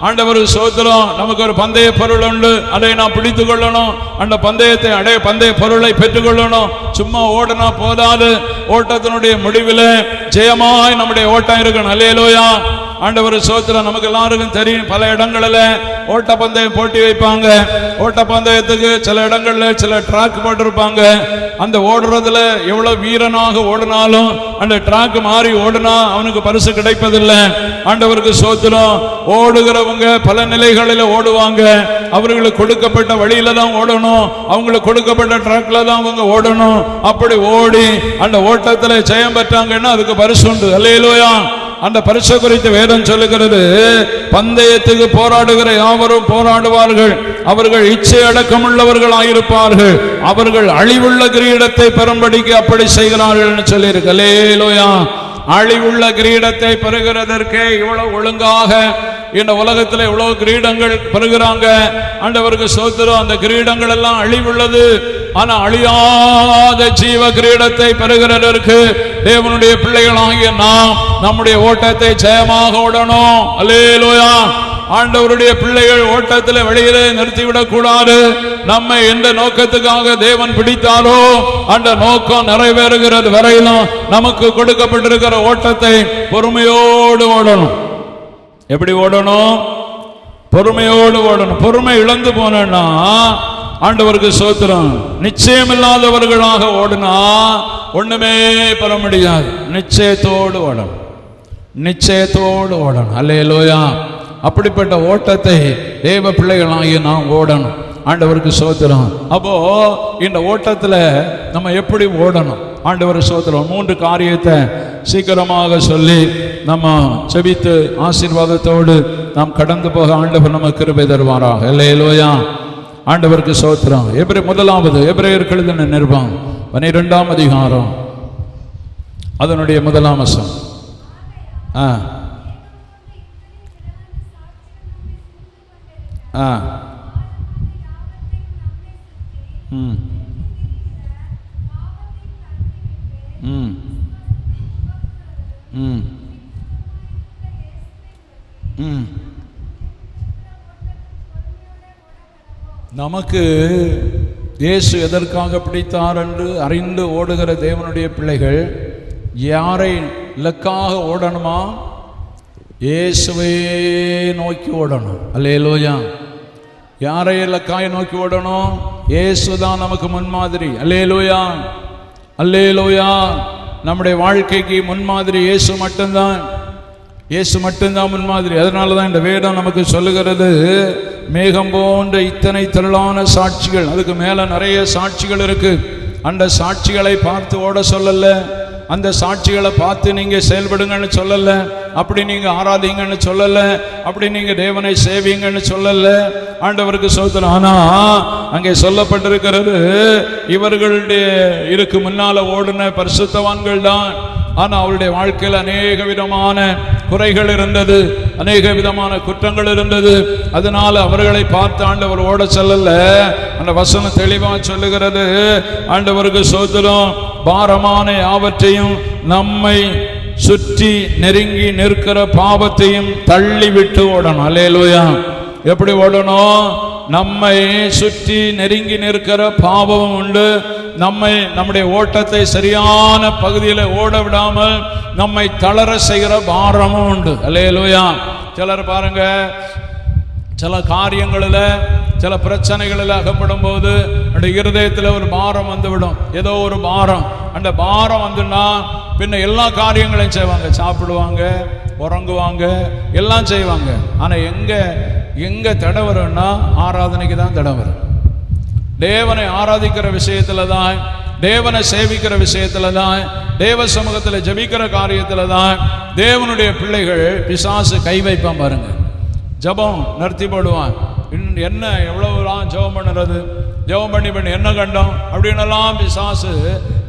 Speaker 2: ஆண்டவர் ஸ்தோத்திரம். நமக்கு ஒரு பந்தய பொருள் உண்டு, அதை நாம் பிடித்து கொள்ளணும். அந்த பந்தய பொருளை பெற்றுக்கொள்ளணும். சும்மா ஓடனா போதாது, ஓட்டத்தினுடைய முடிவில் ஜெயமாய் நம்முடைய ஓட்டம் இருக்கணும். அல்லேலூயா. ஆண்டவர் ஸ்தோத்திரம். நமக்கு எல்லாருக்கும் தெரியும், பல இடங்களில் ஓட்டப்பந்தயம் போட்டி வைப்பாங்க. ஓட்டப்பந்தயத்துக்கு சில இடங்களில் சில ட்ராக் போட்டிருப்பாங்க. அந்த ஓடுறதுல எவ்வளவு வீரனாக ஓடினாலும் அந்த ட்ராக் மாறி ஓடினா அவனுக்கு பரிசு கிடைப்பதில்லை. ஆண்டவருக்கு ஸ்தோத்திரம். ஓடுகிறவங்க பல நிலைகளில் ஓடுவாங்க. அவர்களுக்கு கொடுக்கப்பட்ட வழியில தான் ஓடணும், அவங்களுக்கு கொடுக்கப்பட்ட ட்ராக்ல தான் அவங்க ஓடணும். அப்படி ஓடி அந்த ஓட்டத்தில் ஜெயம் பெற்றாங்கன்னா அதுக்கு பரிசு உண்டு. அல்லேலூயா. அந்த பரிசு குறித்து வேதம் சொல்லுகிறது, பந்தயத்துக்கு போராடுகிற யாவரும் போராடுவார்கள், அவர்கள் இச்சை அடக்கம் உள்ளவர்களாயிருப்பார்கள், அவர்கள் அழிவுள்ள கிரீடத்தை பெறும்படிக்கு அப்படி செய்கிறார்கள் சொல்லியிருக்கு. அல்லேலூயா. அழிவுள்ள கிரீடத்தை பெறுகிறதற்கே இவ்வளவு ஒழுங்காக இந்த உலகத்தில் இவ்வளவு கிரீடங்கள் பெறுகிறாங்க. ஆண்டவருக்கு ஸ்தோத்திரம். அந்த கிரீடங்கள் எல்லாம் அழிவுள்ளது. ஆனா அழியாத ஜீவ கிரீடத்தை பெறுகிறதற்கு தேவனுடைய பிள்ளைகளாகிய நாம் நம்முடைய ஓட்டத்தை ஜெயமாக ஓடணும். அல்லேலூயா. ஆண்டவருடைய பிள்ளைகள் ஓட்டத்தில் வெளியிலே நிறுத்திவிடக் கூடாது. நம்மை எந்த நோக்கத்துக்காக தேவன் பிடித்தாரோ அந்த நோக்கம் நிறைவேறுகிறது வரையிலும் நமக்கு கொடுக்கப்பட்டிருக்கிற ஓட்டத்தை பொறுமையோடு ஓடணும். எப்படி ஓடணும்? பொறுமையோடு ஓடணும். பொறுமை இழந்து போனா ஆண்டவருக்கு ஸ்தோத்திரம், நிச்சயமில்லாதவர்களாக ஓடுனா ஒண்ணுமே பெற முடியாது. நிச்சயத்தோடு ஓடணும், நிச்சயத்தோடு ஓடணும். அல்லேலூயா. அப்படிப்பட்ட ஓட்டத்தை தேவ பிள்ளைகளாகிய நாம் ஓடணும். ஆண்டவருக்கு ஸ்தோத்திரம். அப்போ இந்த ஓட்டத்துல நம்ம எப்படி ஓடணும்? ஆண்டவர் ஸ்தோத்திரம். 3 காரியத்தை சீக்கிரமாக சொல்லி நம்ம செபித்து ஆசீர்வாதத்தோடு நாம் கடந்து போக ஆண்டவர் நமக்கு கிருபை தருவாராக. அல்லேலூயா. ஆண்டவருக்கு ஸ்தோத்திரம். முதலாவது எபிரேயருக்கு எழுதின நிருபம் 12ஆம் அதிகாரம் அதனுடைய முதலாம் வசனம். ஆ ஆ ம் ம் ம் ம் நமக்கு இயேசு எதற்காக பிடித்தார் என்று அறிந்து ஓடுகிற தேவனுடைய பிள்ளைகள் யாரை இலக்காக ஓடணுமா? இயேசுவை நோக்கி ஓடணும். அல்லேலூயா. யாரை இலக்காக நோக்கி ஓடணும்? இயேசு தான் நமக்கு முன்மாதிரி. அல்லேலூயா, அல்லேலூயா. நம்முடைய வாழ்க்கைக்கு முன்மாதிரி இயேசு மட்டும்தான். இயேசு மட்டும்தான் முன்மாதிரி. அதனால தான் இந்த வேதம் நமக்கு சொல்லுகிறது, மேகம் போன்ற இத்தனை திரளான சாட்சிகள், அதுக்கு மேல நிறைய சாட்சிகள் இருக்கு. அந்த சாட்சிகளை பார்த்து ஓட சொல்லல, அந்த சாட்சிகளை பார்த்து நீங்க செயல்படுங்கன்னு சொல்லல, அப்படி நீங்க ஆராதிங்கன்னு சொல்லல, அப்படி நீங்க தேவனை சேவிங்கன்னு சொல்லல. ஆண்டவருக்கு ஸ்தோத்திரம். ஆனா அங்கே சொல்லப்பட்டிருக்கிறது, இவர்களுடைய இருக்கு முன்னால ஓடின பரிசுத்தவான்கள் தான். ஆனா அவருடைய வாழ்க்கையில் அநேக விதமான குறைகள் இருந்தது, அநேக விதமான குற்றங்கள் இருந்தது. அதனால அவர்களை பார்த்து ஆண்டவர் ஓட சொல்லல. அந்த வசனம் தெளிவா சொல்லுகிறது, ஆண்டவருக்கு ஸ்தோத்திரம், பாரமான யாவற்றையும் நம்மை சுற்றி நெருங்கி நிற்கிற பாவத்தையும் தள்ளி விட்டு ஓடணும். அல்லேலூயா. எப்படி ஓடணும்? நம்மை சுற்றி நெருங்கி நிற்கிற பாவமும் உண்டு, நம்முடைய ஓட்டத்தை சரியான பகுதியில் ஓட விடாமல் நம்மை தளர செய்கிற பாரமும் உண்டு. அல்லேலூயா. சிலர் பாருங்க, சில காரியங்களில் சில பிரச்சனைகளில் அகப்படும் போது அந்த இருதயத்தில் ஒரு பாரம் வந்துவிடும், ஏதோ ஒரு பாரம். அந்த பாரம் வந்துன்னா பின்ன எல்லா காரியங்களையும் செய்வாங்க, சாப்பிடுவாங்க, உறங்குவாங்க, எல்லாம் செய்வாங்க. ஆனால் எங்க தடை வரும்னா ஆராதனைக்கு தான் தடை வரும். தேவனை ஆராதிக்கிற விஷயத்துல தான், தேவனை சேவிக்கிற விஷயத்துல தான், தேவ சமூகத்தில் ஜெபிக்கிற காரியத்துல தான் தேவனுடைய பிள்ளைகள் பிசாசு கை வைப்பான். பாருங்க, ஜபம் நிறுத்தி போடுவான். என்ன எவ்வளவுலாம் ஜெபம் பண்ணுறது, ஜெபம் பண்ணி என்ன கண்டோம் அப்படின்னெல்லாம் பிசாசு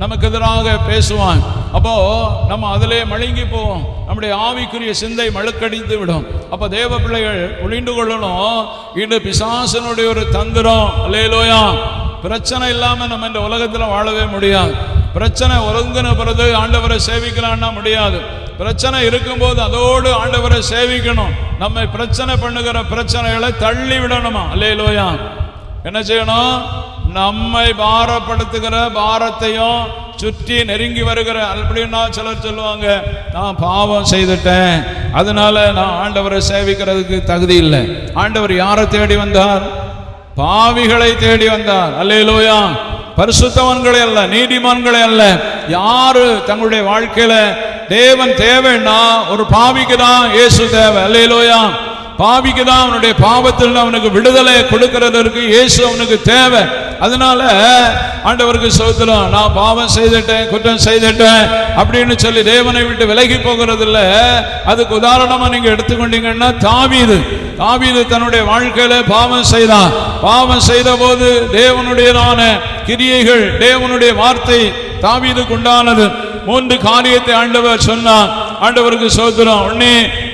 Speaker 2: நமக்கு எதிராக பேசுவான். அப்போ நம்ம அதிலே மழுங்கி போவோம், நம்முடைய ஆவிக்குரிய சிந்தை மழுக்கடித்து விடும். அப்போ தேவ பிள்ளைகள் புரிந்து கொள்ளணும், இது பிசாசனுடைய ஒரு தந்திரம். அல்லேலூயா. பிரச்சனை இல்லாம நம்ம இந்த உலகத்தில் வாழவே முடியாது. பிரச்சனை ஒருங்கின பிறகு ஆண்டவரை சேவிக்கலாம்னா முடியாது. பிரச்சனை இருக்கும்போது அதோடு ஆண்டவரை சேவிக்கணும். நம்மை பிரச்சனை பண்ணுகிற பிரச்சனைகளை தள்ளி விடணுமா? அல்லேலூயா. என்ன செய்யணும்? நம்மை பாரப்படுத்துகிற பாரத்தையும் சுற்றி நெருங்கி வருகிற, அப்படின்னா சிலர் சொல்லுவாங்க, நான் பாவம் செய்துட்டேன், அதனால நான் ஆண்டவரை சேவிக்கிறதுக்கு தகுதி இல்லை. ஆண்டவர் யாரை தேடி வந்தார்? பாவிகளை தேடி வந்தார். அல்லேலூயா. பரிசுத்தவான்களை அல்ல, நீதிமான்களை அல்ல. யாரு தங்களுடைய வாழ்க்கையில தேவன் தேவைன்னா ஒரு பாவிக்கு தான் இயேசு தேவை. அல்லேலூயா. பாவிக்கு தான் அவனுடைய பாவத்தில் அவனுக்கு விடுதலை கொடுக்கிறதற்கு இயேசு அவனுக்கு தேவை. அதனால ஆண்டவருக்கு ஸ்தோத்திரம், நான் பாவம் செய்துட்டேன், குற்றம் செய்துட்டேன் அப்படின்னு சொல்லி தேவனை விட்டு விலகி போகிறது இல்லை. அதுக்கு உதாரணமா நீங்க எடுத்துக்கொண்டீங்கன்னா தாவீது தன்னுடைய வாழ்க்கையில பாவம் செய்தான். பாவம் செய்த போது தேவனுடையதான கிரியைகள், தேவனுடைய வார்த்தை தாவீதுக்கு உண்டானது. 3 காரியத்தை ஆண்டவர் சொன்னார். ஆண்டவருக்கு ஸ்தோத்திரம்.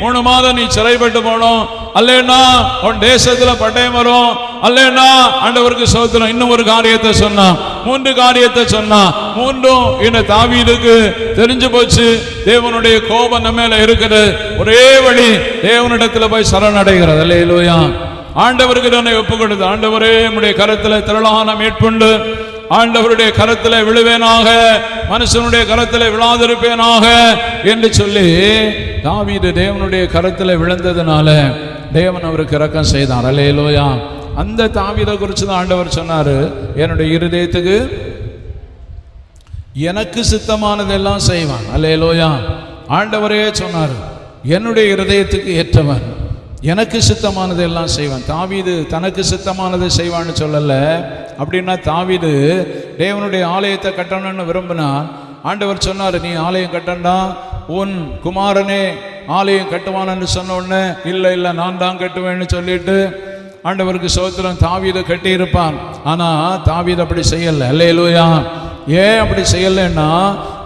Speaker 2: 3 மாதம் நீ சிறைப்பட்டு போனோம், அல்லேனா உன் தேசத்துல பட்டயம் வரும், அல்லேனா ஆண்டவருக்கு ஸ்தோத்திரம். இன்னும் ஒரு காரியத்தை சொன்னான், 3 காரியத்தை சொன்னான். 3ம் இந்த தாவீதுக்கு தெரிஞ்சு போச்சு, தேவனுடைய கோபம் நம்ம மேல இருக்குது. ஒரே வழி தேவனிடத்துல போய் சரணடைகிறது. அல்லேலூயா. ஆண்டவருக்கு தன்னை ஒப்புக் கொடுத்து, ஆண்டவரே உம்முடைய கரத்துல திரளான மீட்புண்டு, ஆண்டவருடைய கரத்தில் விழுவேனாக, மனுஷனுடைய கரத்தில் விழாதிருப்பேனாக என்று சொல்லி தாவீது தேவனுடைய கரத்தில் விழுந்ததுனால தேவன் அவருக்கு இரக்கம் செய்தார். அல்லேலூயா. அந்த தாவீதை குறித்து தான் ஆண்டவர் சொன்னாரு, என்னுடைய இருதயத்துக்கு எனக்கு சித்தமானதெல்லாம் செய்வான். அல்லேலூயா. ஆண்டவரே சொன்னார், என்னுடைய இருதயத்துக்கு ஏற்றவன், எனக்கு சித்தமானது எல்லாம் செய்வான். தாவீது தனக்கு சித்தமானதை செய்வான்னு சொல்லல. அப்படின்னா தாவீது தேவனுடைய ஆலயத்தை கட்டணும்னு விரும்பினான். ஆண்டவர் சொன்னார், நீ ஆலயம் கட்டண்டா, உன் குமாரனே ஆலயம் கட்டுவான்னு சொன்ன உடனே இல்லை நான் தான் கட்டுவேன்னு சொல்லிட்டு ஆண்டவருக்கு ஸ்தோத்திரம், தாவீது கட்டி இருப்பான். ஆனா தாவீது அப்படி செய்யல. அல்லேலூயா. ஏன் அப்படி செய்யலைன்னா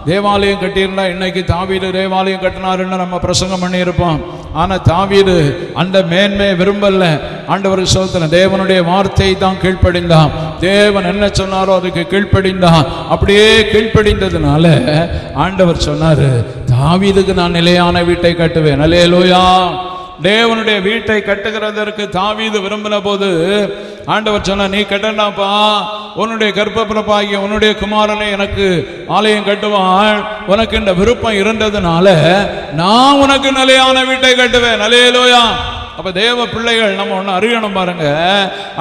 Speaker 2: தேவாலயம் கட்டியிருந்தா இன்னைக்கு தாவீது தேவாலயம் கட்டினாருன்னு நம்ம பிரசங்கம் பண்ணியிருப்போம். ஆனால் தாவீது அந்த மேன்மையை விரும்பல. ஆண்டவருக்கு ஸ்தோத்திரம். தேவனுடைய வார்த்தையை தான் கீழ்ப்படிந்தான். தேவன் என்ன சொன்னாரோ அதுக்கு கீழ்ப்படிந்தான். அப்படியே கீழ்ப்படிந்ததுனால ஆண்டவர் சொன்னாரு, தாவீதுக்கு நான் நிலையான வீட்டை கட்டுவேன். அல்லேலூயா. தேவனுடைய வீட்டை கட்டுகிறதற்கு தாவீது விரும்பின போது ஆண்டவர் சொன்ன, நீ கட்டண்டாப்பா, உன்னுடைய கர்ப்பப்பிறப்பாகிய உன்னுடைய குமாரனை எனக்கு ஆலயம் கட்டுவான். உனக்கு இந்த விருப்பம் இருந்ததுனால நான் உனக்கு நிலையான வீட்டை கட்டுவேன். அல்லேலூயா. அப்ப தேவ பிள்ளைகள் நம்ம ஒன்று அறியணும் பாருங்க.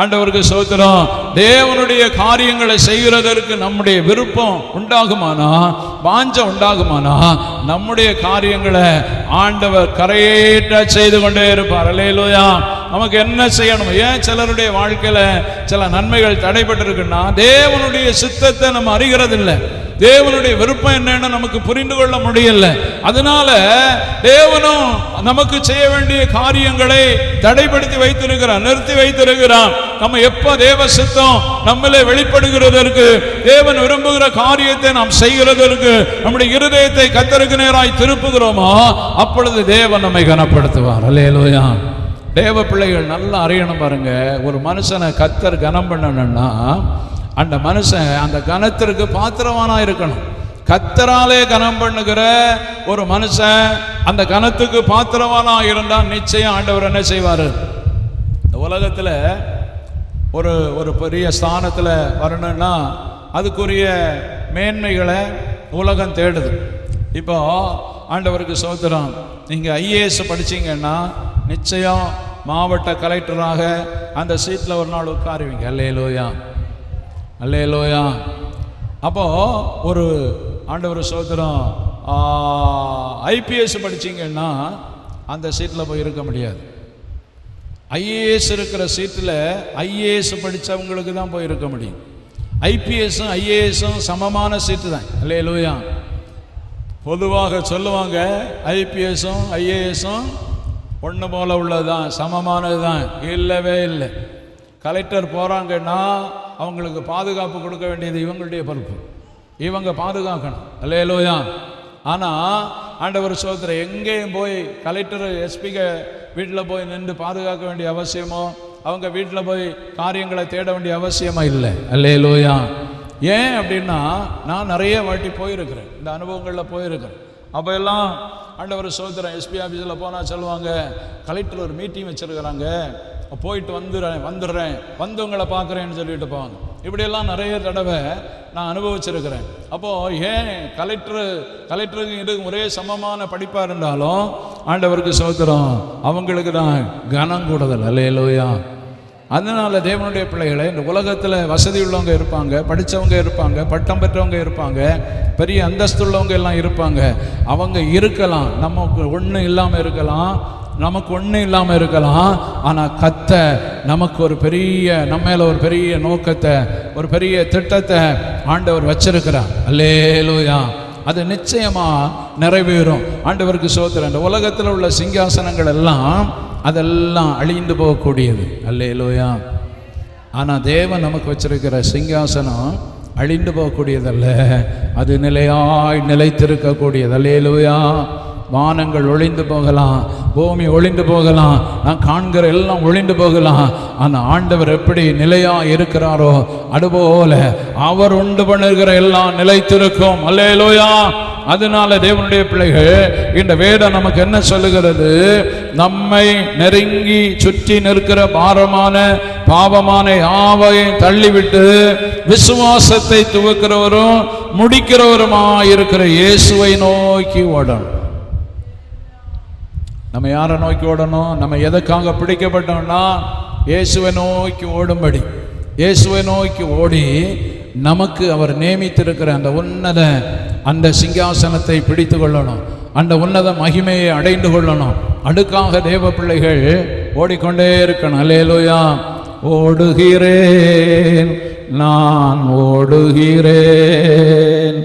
Speaker 2: ஆண்டவருக்கு ஸ்தோத்திரம். தேவனுடைய காரியங்களை செய்கிறதற்கு நம்முடைய விருப்பம் உண்டாகுமானா, வாஞ்சை உண்டாகுமானா, நம்முடைய காரியங்களை ஆண்டவர் கரையேற்ற செய்து கொண்டே இருப்பார். அல்லேலூயா. நமக்கு என்ன செய்யணும்? ஏன் சிலருடைய வாழ்க்கையில சில நன்மைகள் தடைபட்டிருக்குன்னா, தேவனுடைய சித்தத்தை நம்ம அறிகிறதில்லை. தேவனுடைய விருப்பம் என்னன்னு நமக்கு புரிந்து கொள்ள முடியல. அதனால தேவனும் நமக்கு செய்ய வேண்டிய காரியங்களை தடைப்படுத்தி வைத்திருக்கிறான், நிறுத்தி வைத்திருக்கிறான். நம்ம எப்ப தேவ சித்தம் நம்மளே வெளிப்படுகிறதற்கு, தேவன் விரும்புகிற காரியத்தை நாம் செய்கிறதற்கு நம்முடைய இருதயத்தை கர்த்தருக்கு நேராய் திருப்புகிறோமோ, அப்பொழுது தேவன் நம்மை கனப்படுத்துவார். அல்லேலூயா. தேவ பிள்ளைகள் நல்லா அறியணும் பாருங்க. ஒரு மனுஷனை கர்த்தர் கனம் பண்ணணும்னா அந்த மனுஷன் அந்த கனத்திற்கு பாத்திரவானா இருக்கணும். கர்த்தராலே கனம் பண்ணுகிற ஒரு மனுஷன் அந்த கனத்துக்கு பாத்திரவானா இருந்தால் நிச்சயம் ஆண்டவர் என்ன செய்வார்? இந்த உலகத்தில் ஒரு பெரிய ஸ்தானத்தில் வரணும்னா அதுக்குரிய மேன்மைகளை உலகம் தேடுது. இப்போ ஆண்டவருக்கு ஸ்தோத்திரம். நீங்கள் ஐஏஎஸ் படிச்சீங்கன்னா நிச்சயம் மாவட்ட கலெக்டராக அந்த சீட்டில் ஒரு நாள் உட்காருவீங்க. அல்லேலூயா. அல்லேலூயா. அப்போ ஒரு ஆண்டவர் ஸ்தோத்திரம் ஐபிஎஸ் படிச்சீங்கன்னா அந்த சீட்டில் போய் இருக்க முடியாது. ஐஏஎஸ் இருக்கிற சீட்டில் ஐஏஎஸ் படித்தவங்களுக்கு தான் போய் இருக்க முடியும். ஐபிஎஸும் ஐஏஎஸும் சமமான சீட்டு தான். அல்லேலூயா. பொதுவாக சொல்லுவாங்க ஐபிஎஸும் ஐஏஎஸும் ஒன்று போல உள்ளதுதான், சமமானது தான். இல்லவே இல்லை. கலெக்டர் போகிறாங்கன்னா அவங்களுக்கு பாதுகாப்பு கொடுக்க வேண்டியது இவங்களுடைய பொறுப்பு. இவங்க பாதுகாக்கணும். அல்லேலூயா. ஆனால் ஆண்டவர் ஸ்தோத்திரம், எங்கேயும் போய் கலெக்டர் எஸ்பிக வீட்டில் போய் நின்று பாதுகாக்க வேண்டிய அவசியமோ, அவங்க வீட்டில் போய் காரியங்களை தேட வேண்டிய அவசியமா இல்லை. அல்லேலூயா. ஏன் அப்படின்னா நான் நிறைய வாட்டி போயிருக்கிறேன், இந்த அனுபவங்களில் போயிருக்கிறேன். அப்போ எல்லாம் ஆண்டவர் ஸ்தோத்திரம் எஸ்பி ஆஃபீஸில் போனால் சொல்லுவாங்க, கலெக்டர் ஒரு மீட்டிங் வச்சுருக்கிறாங்க, போயிட்டு வந்துடுறேன், வந்தவங்களை பார்க்குறேன்னு சொல்லிட்டு போவாங்க. இப்படியெல்லாம் நிறைய தடவை நான் அனுபவிச்சிருக்கிறேன். அப்போது ஏன் கலெக்டருக்கு இது ஒரே சமமான படிப்பாக இருந்தாலும் ஆண்டவருக்கு ஸ்தோத்திரம் அவங்களுக்கு தான் கனம் கூடுதல். அல்லேலூயா. அதனால தேவனுடைய பிள்ளைகளை, இந்த உலகத்தில் வசதி உள்ளவங்க இருப்பாங்க, படித்தவங்க இருப்பாங்க, பட்டம் பெற்றவங்க இருப்பாங்க, பெரிய அந்தஸ்து உள்ளவங்க எல்லாம் இருப்பாங்க. அவங்க இருக்கலாம், நமக்கு ஒன்றும் இல்லாமல் இருக்கலாம், நமக்கு ஒன்றும் இல்லாமல் இருக்கலாம். ஆனால் கர்த்தர் நமக்கு ஒரு பெரிய, நம்ம மேலே ஒரு பெரிய நோக்கத்தை, ஒரு பெரிய திட்டத்தை ஆண்டவர் வச்சிருக்கிறார். அல்லேலூயா. அது நிச்சயமாக நிறைவேறும். ஆண்டவருக்கு ஸ்தோத்திரம். இந்த உலகத்தில் உள்ள சிங்காசனங்கள் எல்லாம் அதெல்லாம் அழிந்து போகக்கூடியது. அல்லேலூயா. ஆனால் தேவன் நமக்கு வச்சிருக்கிற சிங்காசனம் அழிந்து போகக்கூடியதல்ல, அது நிலைத்திருக்கக்கூடியது. அல்லேலூயா. வானங்கள் ஒளிந்து போகலாம், பூமி ஒளிந்து போகலாம், நான் காண்கிற எல்லாம் ஒளிந்து போகலாம். ஆனால் ஆண்டவர் எப்படி நிலையா இருக்கிறாரோ அதுபோல அவர் உண்டு பண்ணுகிற எல்லாம் நிலைத்திருக்கும். அல்லேலூயா. அதனால தேவனுடைய பிள்ளைகள், இந்த வேதம் நமக்கு என்ன சொல்லுகிறது? நம்மை நெருங்கி சுற்றி நிற்கிற பாரமான பாவமான யாவையும் தள்ளிவிட்டு விசுவாசத்தை துவக்கிறவரும் முடிக்கிறவருமாயிருக்கிற இயேசுவை நோக்கி ஓடணும். நம்ம யாரை நோக்கி ஓடணும்? நம்ம எதற்காக பிடிக்கப்பட்டோம்னா இயேசுவை நோக்கி ஓடும்படி, இயேசுவை நோக்கி ஓடி நமக்கு அவர் நியமித்திருக்கிற அந்த உன்னத அந்த சிங்காசனத்தை பிடித்து கொள்ளணும், அந்த உன்னத மகிமையை அடைந்து கொள்ளணும். அதுக்காக தேவ பிள்ளைகள் ஓடிக்கொண்டே இருக்கணும். அல்லேலூயா. ஓடுகிறேன், நான் ஓடுகிறேன்,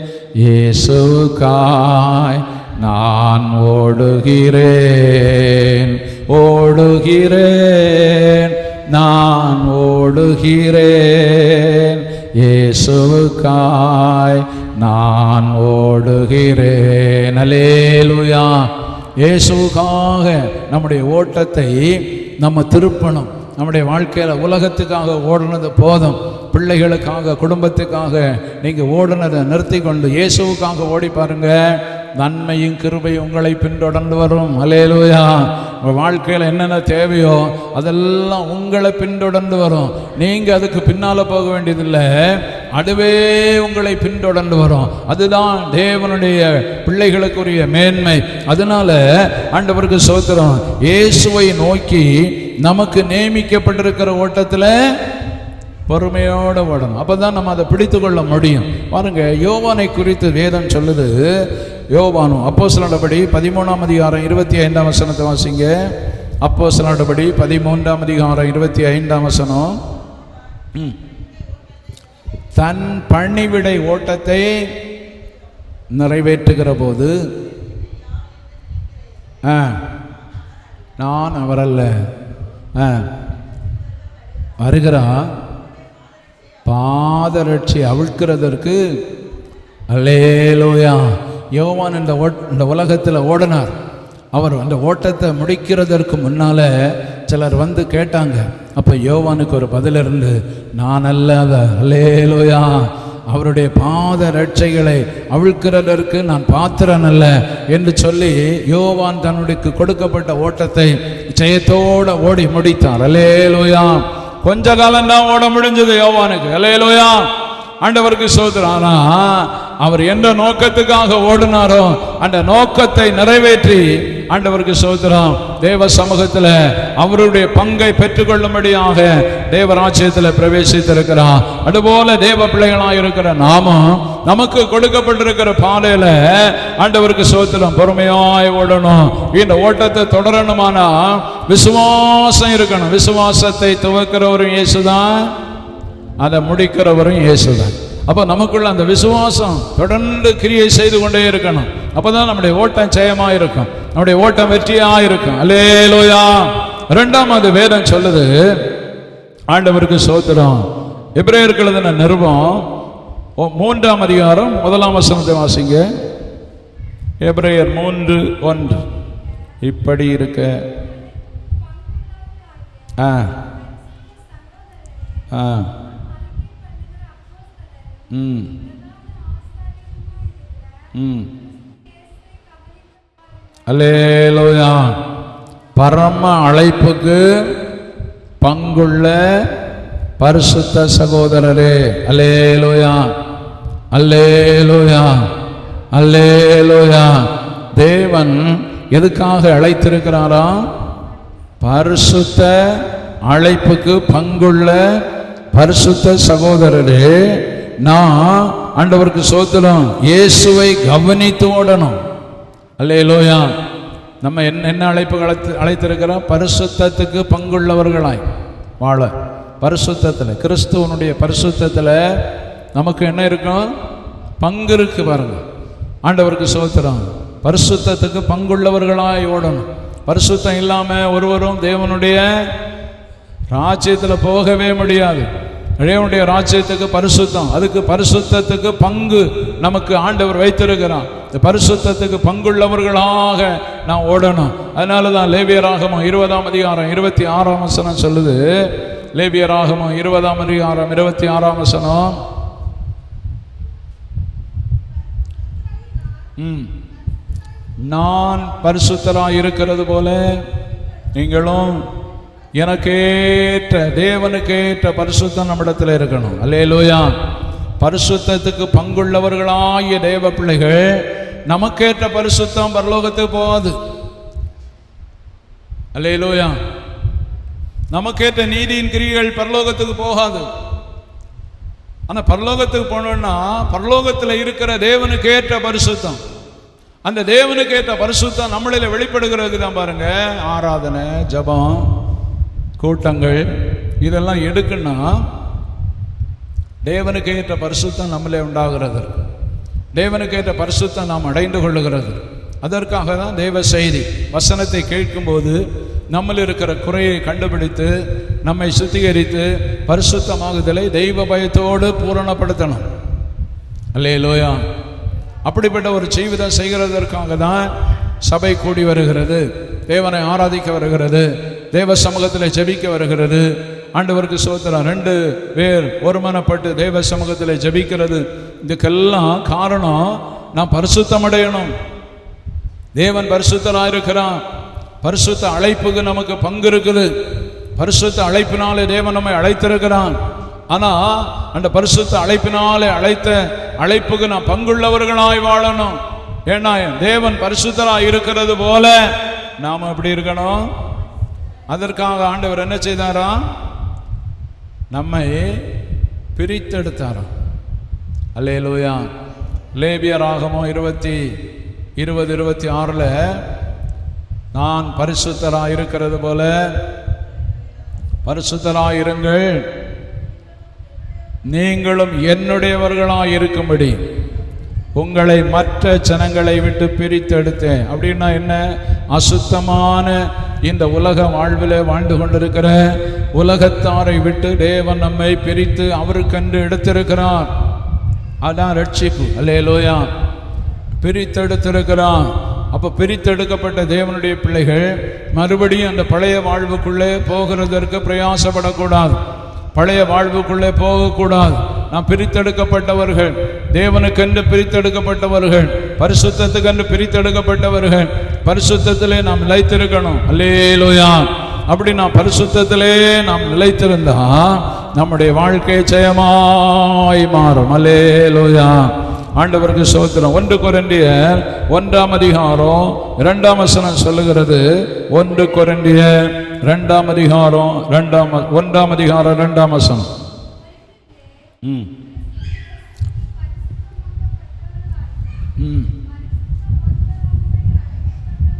Speaker 2: இயேசுவுக்காய் நான் ஓடுகிறேன், ஓடுகிறேன், நான் ஓடுகிறேன், இயேசுவுக்காய் நான் ஓடுகிறேன். அல்லேலூயா. இயேசுவுக்காக நம்முடைய ஓட்டத்தை நம்ம திருப்பணும். நம்முடைய வாழ்க்கையில் உலகத்துக்காக ஓடுனது போதும். பிள்ளைகளுக்காக, குடும்பத்துக்காக நீங்கள் ஓடுனதை நிறுத்தி கொண்டு இயேசுவுக்காக ஓடி பாருங்க. நன்மையும் கிருபையும் உங்களை பின்தொடர்ந்து வரும். அல்லேலூயா. உங்கள் வாழ்க்கையில் என்னென்ன தேவையோ அதெல்லாம் உங்களை பின்தொடர்ந்து வரும். நீங்கள் அதுக்கு பின்னால் போக வேண்டியதில்லை, அதுவே உங்களை பின்தொடர்ந்து வரும். அதுதான் தேவனுடைய பிள்ளைகளுக்குரிய மேன்மை. அதனால ஆண்டவருக்கு ஸ்தோத்திரம். இயேசுவை நோக்கி நமக்கு நியமிக்கப்பட்டிருக்கிற ஓட்டத்தில் பொறுமையோடு ஓடணும். அப்போ தான் நம்ம அதை பிடித்து கொள்ள முடியும். பாருங்க, யோவானை குறித்து வேதம் சொல்லுது. யோவானும் அப்போஸ்தலர் நடபடி 13ஆம் அதிகாரம் 25ஆம் வசனத்தை வாசிங்க. அப்போஸ்தலர் நடபடி 13ஆம் அதிகாரம் 25ஆம் வசனம். தன் பணிவிடை ஓட்டத்தை நிறைவேற்றுகிற போது நான் அவரல்ல வருகிறா பாதரட்சி அவிழ்க்கிறதற்கு. அல்லேலூயா. யோவான் இந்த உலகத்தில் ஓடினார். அவர் அந்த ஓட்டத்தை முடிக்கிறதற்கு முன்னால் சிலர் வந்து கேட்டாங்க. அப்போ யோவானுக்கு ஒரு பதில் இருந்து, நான் அல்ல, அல்லேலூயா, அவருடைய பாத ரட்சைகளை அவிழ்க்கிறதற்கு நான் பாத்திரன் அல்ல என்று சொல்லி யோவான் தன்னுடைய கொடுக்கப்பட்ட ஓட்டத்தை ஜெயத்தோடு ஓடி முடித்தார். அல்லேலூயா. கொஞ்ச காலம் தான் ஓட முடிஞ்சது யோவானுக்கு. அல்லேலூயா. ஆண்டவருக்கு ஸ்தோத்திரம். ஆனா அவர் எந்த நோக்கத்துக்காக ஓடினாரோ அந்த நோக்கத்தை நிறைவேற்றி ஆண்டவருக்கு ஸ்தோத்திரம் தேவ சமூகத்தில் அவருடைய பங்கை பெற்றுக்கொள்ளும்படியாக தேவராஜ்யத்தில் பிரவேசித்திருக்கிறார். அதுபோல தேவ பிள்ளைகளாக இருக்கிற நாமும் நமக்கு கொடுக்கப்பட்டிருக்கிற பாதையில ஆண்டவருக்கு ஸ்தோத்திரம் பொறுமையாய் ஓடணும். இந்த ஓட்டத்தை தொடரணுமானா விசுவாசம் இருக்கணும். விசுவாசத்தை துவக்கிறவரும் இயேசுதான், அதை முடிக்கிறவரும் இயேசுதான். அப்போ நமக்குள்ள அந்த விசுவாசம் தொடர்ந்து கிரியை செய்து கொண்டே இருக்கணும். அப்போதான் நம்முடைய ஓட்டம் ஜெயமாக இருக்கும், நம்முடைய ஓட்டம் வெற்றியாக இருக்கும். அல்லேலூயா. இரண்டாவது வேதம் சொல்லுது, ஆண்டவருக்கு ஸ்தோத்திரம், எபிரேயருக்கு எழுதின நிருபம் 3ஆம் அதிகாரம் 1ஆம் வசனத்தை வாசிங்க. எபிரேயர் 3:1. இப்படி இருக்க அல்லேலூயா. பரம அழைப்புக்கு பங்குள்ள பரிசுத்த சகோதரரே, அல்லேலூயா, அல்லேலூயா, அல்லேலூயா. தேவன் எதுக்காக அழைத்திருக்கிறாரா? பரிசுத்த அழைப்புக்கு பங்குள்ள பரிசுத்த சகோதரரே, நான் ஆண்டவருக்கு ஸ்தோத்திரம் இயேசுவை கவனித்து ஓடணும். அல்லேலூயா. நம்ம என்ன அழைப்பு அழைத்திருக்கிறோம்? பரிசுத்தத்துக்கு பங்குள்ளவர்களாய் வாழ. பரிசுத்தத்தில், கிறிஸ்துவனுடைய பரிசுத்தத்தில் நமக்கு என்ன இருக்கும்? பங்கு இருக்கு. பாருங்க, ஆண்டவருக்கு ஸ்தோத்திரம். பரிசுத்தத்துக்கு பங்குள்ளவர்களாய் ஓடணும். பரிசுத்தம் இல்லாமல் ஒருவரும் தேவனுடைய ராஜ்யத்தில் போகவே முடியாது. தேவனுடைய ராஜ்யத்துக்கு பரிசுத்தம், அதுக்கு பரிசுத்தத்துக்கு பங்கு நமக்கு ஆண்டவர் வைத்திருக்கிறான். இந்த பரிசுத்தத்துக்கு பங்குள்ளவர்களாக நான் ஓடணும். அதனால தான் லேவியராகமம் 20ஆம் அதிகாரம் 26ஆம் வசனம் சொல்லுது. லேவியராகமம் 20ஆம் அதிகாரம் 26ஆம் வசனம். நான் பரிசுத்தராய் இருக்கிறது போல நீங்களும் எனக்கேற்ற தேவனுக்கேற்ற பரிசுத்தம் நம்மிடத்தில் இருக்கணும். அல்லேலூயா. பரிசுத்தத்துக்கு பங்குள்ளவர்களாகிய தேவ பிள்ளைகள் நமக்கேற்ற பரிசுத்தம் பரலோகத்துக்கு போகாது. அல்லேலூயா. நமக்கேற்ற நீதியின் கிரியைகள் பரலோகத்துக்கு போகாது. ஆனால் பரலோகத்துக்கு போனோம்னா பரலோகத்தில் இருக்கிற தேவனுக்கு ஏற்ற பரிசுத்தம், அந்த தேவனுக்கு ஏற்ற பரிசுத்தம் நம்மளில் வெளிப்படுகிறதுக்கு தான் பாருங்க. ஆராதனை, ஜபம், கூட்டங்கள் இதெல்லாம் எடுக்குன்னா தேவனுக்கு ஏற்ற பரிசுத்தம் நம்மளே உண்டாகிறது. தேவனுக்கு ஏற்ற பரிசுத்தம் நாம் அடைந்து கொள்ளுகிறது. அதற்காக தான் தேவ செய்தி வசனத்தை கேட்கும்போது நம்மில் இருக்கிற குறையை கண்டுபிடித்து நம்மை சுத்திகரித்து பரிசுத்தமாகுதலை தெய்வ பயத்தோடு பூரணப்படுத்தணும். அல்லேலூயா. அப்படிப்பட்ட ஒரு ஜீவிதம் செய்கிறதற்காக தான் சபை கூடி வருகிறது, தேவனை ஆராதிக்க வருகிறது, தேவ சமூகத்தில் ஜெபிக்க வருகிறது. ஆண்டவருக்கு ஸ்தோத்திரம். 2 பேர் ஒருமனப்பட்டு தேவ சமூகத்தில் ஜெபிக்கிறது. இதுக்கெல்லாம் காரணம் நான் பரிசுத்தம் அடையணும். தேவன் பரிசுத்தராக இருக்கிறான். பரிசுத்த அழைப்புக்கு நமக்கு பங்கு இருக்குது. பரிசுத்த அழைப்பினாலே தேவன் நம்மை அழைத்திருக்கிறான். ஆனா அந்த பரிசுத்த அழைப்பினாலே அழைத்த அழைப்புக்கு நான் பங்குள்ளவர்களாய் வாழணும். ஏன்னா தேவன் பரிசுத்தராய் இருக்கிறது போல நாம எப்படி இருக்கணும். அதற்காக ஆண்டவர் என்ன செய்தாரா? நம்மை பிரித்தெடுத்தாராம். அல்லேலூயா. லேவியராகமம் 20:26 நான் பரிசுத்தராய் இருக்கிறது போல பரிசுத்தராய் இருங்கள், நீங்களும் என்னுடையவர்களாய் இருக்கும்படி உங்களை மற்ற ஜனங்களை விட்டு பிரித்தெடுத்தேன். அப்படின்னா என்ன? அசுத்தமான இந்த உலக வாழ்விலே வாழ்ந்து கொண்டிருக்கிற உலகத்தாரை விட்டு தேவன் நம்மை பிரித்து அவருக்கென்று எடுத்திருக்கிறார். அதான் ரட்சிப்பு. அல்லேலூயா. பிரித்தெடுத்திருக்கிறான். அப்போ பிரித்தெடுக்கப்பட்ட தேவனுடைய பிள்ளைகள் மறுபடியும் அந்த பழைய வாழ்வுக்குள்ளே போகிறதற்கு பிரயாசப்படக்கூடாது. பழைய வாழ்வுக்குள்ளே போகக்கூடாது. நாம் பிரித்தெடுக்கப்பட்டவர்கள், தேவனுக்கென்று பிரித்தெடுக்கப்பட்டவர்கள், பரிசுத்தத்துக்கென்று பிரித்தெடுக்கப்பட்டவர்கள். பரிசுத்தத்திலே நாம் நிலைத்திருக்கணும். அல்லேலூயா. அப்படி நாம் பரிசுத்தத்திலே நாம் நிலைத்திருந்தா நம்முடைய வாழ்க்கை ஜெயமாய் மாறும். அல்லேலூயா. ஆண்டவருக்கு ஸ்தோத்திரம். 1 கொரிந்தியர் 1:2 சொல்லுகிறது. 1 கொரிந்தியர் 2:2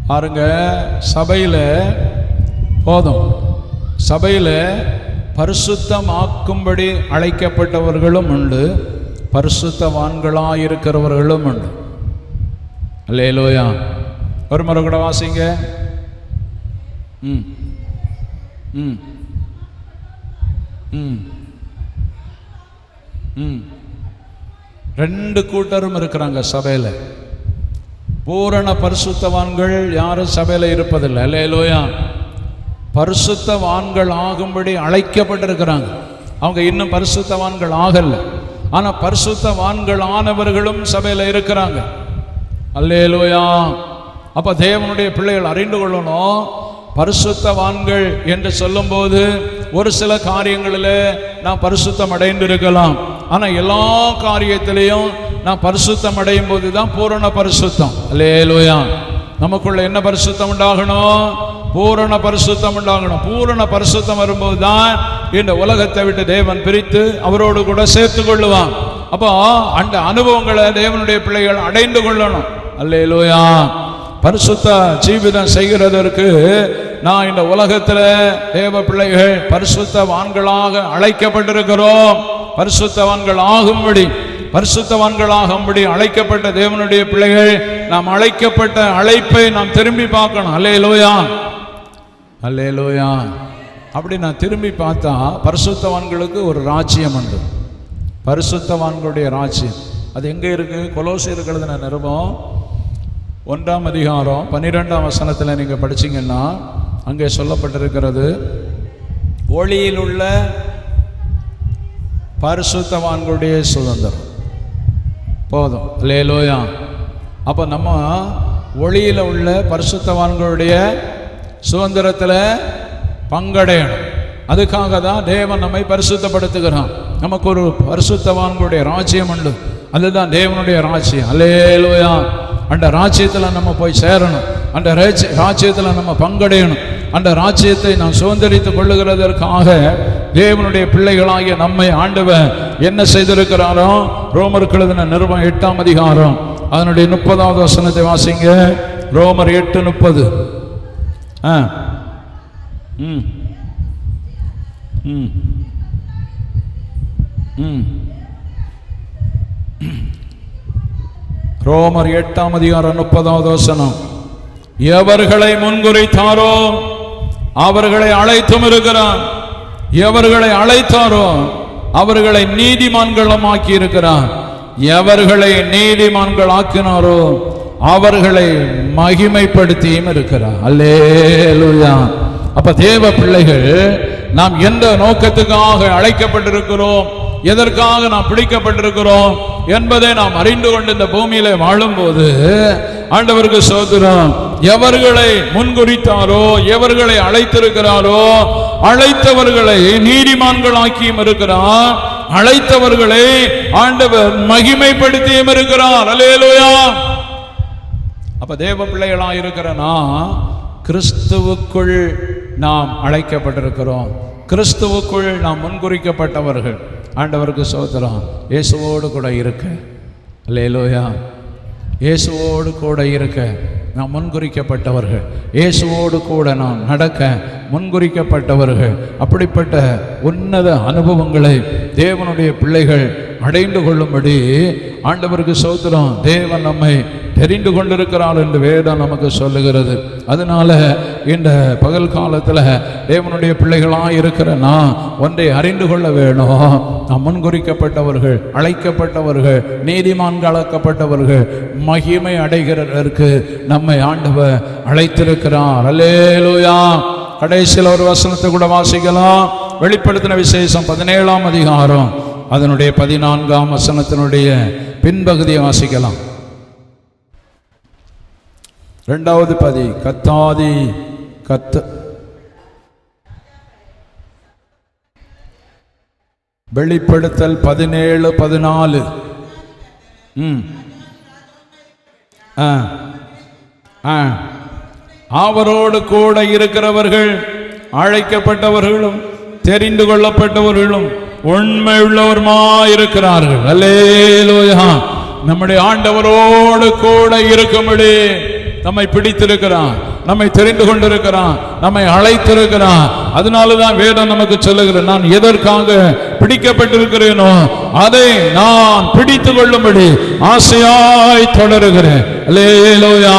Speaker 2: பாருங்க. சபையில் போதும், சபையில் பரிசுத்தமாக்கும்படி அழைக்கப்பட்டவர்களும் உண்டு, பரிசுத்தவான்களாயிருக்கிறவர்களும் உண்டு. அல்லேலூயா. ஒரு முறை கூட வாசிங்க. ம் ம் ம் ம் 2 கூட்டரும் இருக்கிறாங்க சபையில். பூரண பரிசுத்தவான்கள் யாரும் சபையில் இருப்பதில்லை. அல்லேலூயா. பரிசுத்தவான்கள் ஆகும்படி அழைக்கப்பட்டிருக்கிறாங்க. அவங்க இன்னும் பரிசுத்தவான்கள் ஆகல. ஆனால் பரிசுத்தவான்கள் ஆனவர்களும் சபையில் இருக்கிறாங்க. அல்லேலூயா. அப்போ தேவனுடைய பிள்ளைகள் அறிந்து கொள்ளணும். பரிசுத்தவான்கள் என்று சொல்லும்போது ஒரு சில காரியங்களில் நான் பரிசுத்தம் அடைந்திருக்கலாம். ஆனால் எல்லா காரியத்திலையும் நான் பரிசுத்தம் அடையும் போது தான் பூரண பரிசுத்தம். அல்லேலூயா. நமக்குள்ள என்ன பரிசுத்தம் உண்டாகணும்? பூரண பரிசுத்தம் உண்டாகணும். பூரண பரிசுத்தம் வரும்போது தான் இந்த உலகத்தை விட்டு தேவன் பிரித்து அவரோடு கூட சேர்த்து கொள்ளுவான். அப்போ அந்த அனுபவங்களை தேவனுடைய பிள்ளைகள் அடைந்து கொள்ளணும். அல்லேலூயா. பரிசுத்த ஜீவிதம் செய்கிறதற்கு நான் இந்த உலகத்தில் தேவ பிள்ளைகள் பரிசுத்தவான்களாக அழைக்கப்பட்டிருக்கிறோம். பரிசுத்தவான்கள் ஆகும்படி அழைக்கப்பட்ட தேவனுடைய பிள்ளைகள் நாம் அழைக்கப்பட்ட அழைப்பை நாம் திரும்பி பார்க்கணும். அல்லேலூயா. அல்லேலூயா. அப்படி நான் திரும்பி பார்த்தா பரிசுத்தவான்களுக்கு ஒரு ராஜ்யம் உண்டு. பரிசுத்தவான்களுடைய ராஜ்யம் அது எங்கே இருக்கு? கொலோசியருக்கு எழுதின நிருபம் 1:12 நீங்கள் படிச்சீங்கன்னா அங்கே சொல்லப்பட்டிருக்கிறது, ஒளியில் உள்ள பரிசுத்தவான்களுடைய சுதந்திரம். போதும். அல்லேலூயா. அப்போ நம்ம ஒளியில் உள்ள பரிசுத்தவான்களுடைய சுதந்திரத்தில் பங்கடையணும். அதுக்காக தான் தேவன் நம்மை பரிசுத்தப்படுத்துகிறான். நமக்கு ஒரு பரிசுத்தவான்களுடைய ராஜ்யம் உண்டு. அதுதான் தேவனுடைய ராஜ்யம். அல்லேலூயா. அந்த ராஜ்யத்தில் நம்ம போய் சேரணும். அந்த ராஜ்யத்தில் நம்ம பங்கடையணும். அந்த ராஜ்யத்தை நாம் சுதந்திரித்துக் கொள்ளுகிறதற்காக தேவனுடைய பிள்ளைகளாகிய நம்மை ஆண்டவர் என்ன செய்திருக்கிறாரோ? ரோமருக்கு எழுதின நிருபம் 8ஆம் அதிகாரம் அதனுடைய 30வது வசனத்தை வாசிங்க. ரோமர் 8:30. ரோமர் 8ஆம் அதிகாரம் 30வது வசனம். எவர்களை முன்குறித்தாரோ அவர்களை அழைத்தும் இருக்கிறார், எவர்களை அழைத்தாரோ அவர்களை நீதிமான்களும் ஆக்கி இருக்கிறார், எவர்களை நீதிமான்கள் ஆக்கினாரோ அவர்களை மகிமைப்படுத்தியும் இருக்கிறார். அல்லேலூயா. அப்ப தேவ பிள்ளைகள், நாம் எந்த நோக்கத்துக்காக அழைக்கப்பட்டிருக்கிறோம், எதற்காக நாம் பிடிக்கப்பட்டிருக்கிறோம் என்பதை நாம் அறிந்து கொண்டு இந்த பூமியில வாழும்போது ஆண்டவருக்கு ஸ்தோத்திரம். எவர்களை முன்குறித்தாரோ, எவர்களை அழைத்திருக்கிறாரோ, அழைத்தவர்களை நீதிமான்களாக்கியும் இருக்கிறார், அழைத்தவர்களை ஆண்டவர் மகிமைப்படுத்தியும் இருக்கிறார். அல்லேலூயா. அப்ப தேவ பிள்ளைகளா இருக்கிறனா கிறிஸ்துவுக்குள் நாம் அழைக்கப்பட்டிருக்கிறோம். கிறிஸ்துவுக்குள் நாம் முன்குறிக்கப்பட்டவர்கள். ஆண்டவருக்கு ஸ்தோத்திரம். இயேசுவோடு கூட இருக்க, அல்லேலூயா, இயேசுவோடு கூட இருக்க நாம் முன்குறிக்கப்பட்டவர்கள். இயேசுவோடு கூட நாம் நடக்க முன்குறிக்கப்பட்டவர்கள். அப்படிப்பட்ட உன்னத அனுபவங்களை தேவனுடைய பிள்ளைகள் அடைந்து கொள்ளும்படி ஆண்டவருக்கு ஸ்தோத்திரம். தேவன் நம்மை தெரிந்து கொண்டிருக்கிறார் என்று வேதம் நமக்கு சொல்லுகிறது. அதனால இந்த பகல் காலத்தில் தேவனுடைய பிள்ளைகளாக இருக்கிற நான் ஒன்றை அறிந்து கொள்ள வேணும். நாம் முன்குறிக்கப்பட்டவர்கள், அழைக்கப்பட்டவர்கள், நீதிமான்களாக்கப்பட்டவர்கள், மகிமை அடைகிறதற்கு நம்மை ஆண்டவர் அழைத்திருக்கிறார். அல்லேலூயா. கடைசியில் ஒரு வசனத்தை கூட வாசிக்கலாம். வெளிப்படுத்தின விசேஷம் 17ஆம் அதிகாரம் அதனுடைய 14ஆம் வசனத்தினுடைய பின்பகுதியை வாசிக்கலாம். 2வது பதி. கத்தாதி கத்த வெளிப்படுத்தல் 17:14. அவரோடு கூட இருக்கிறவர்கள், அழைக்கப்பட்டவர்களும் தெரிந்து கொள்ளப்பட்டவர்களும் உண்மை உள்ளவருமாயிருக்கிறார்கள். அல்லேலூயா. நம்முடைய ஆண்டவரோடு கூட இருக்கும்படி நம்மை பிடித்திருக்கிறான், நம்மை தெரிந்து கொண்டிருக்கிறான், நம்மை அழைத்திருக்கிறான். அதனாலதான் வேதம் நமக்கு சொல்லுகிற, நான் எதற்காக பிடிக்கப்பட்டிருக்கிறேனோ அதை நான் பிடித்து கொள்ளும்படி ஆசையாய் தொடருகிறேன். அல்லேலூயா.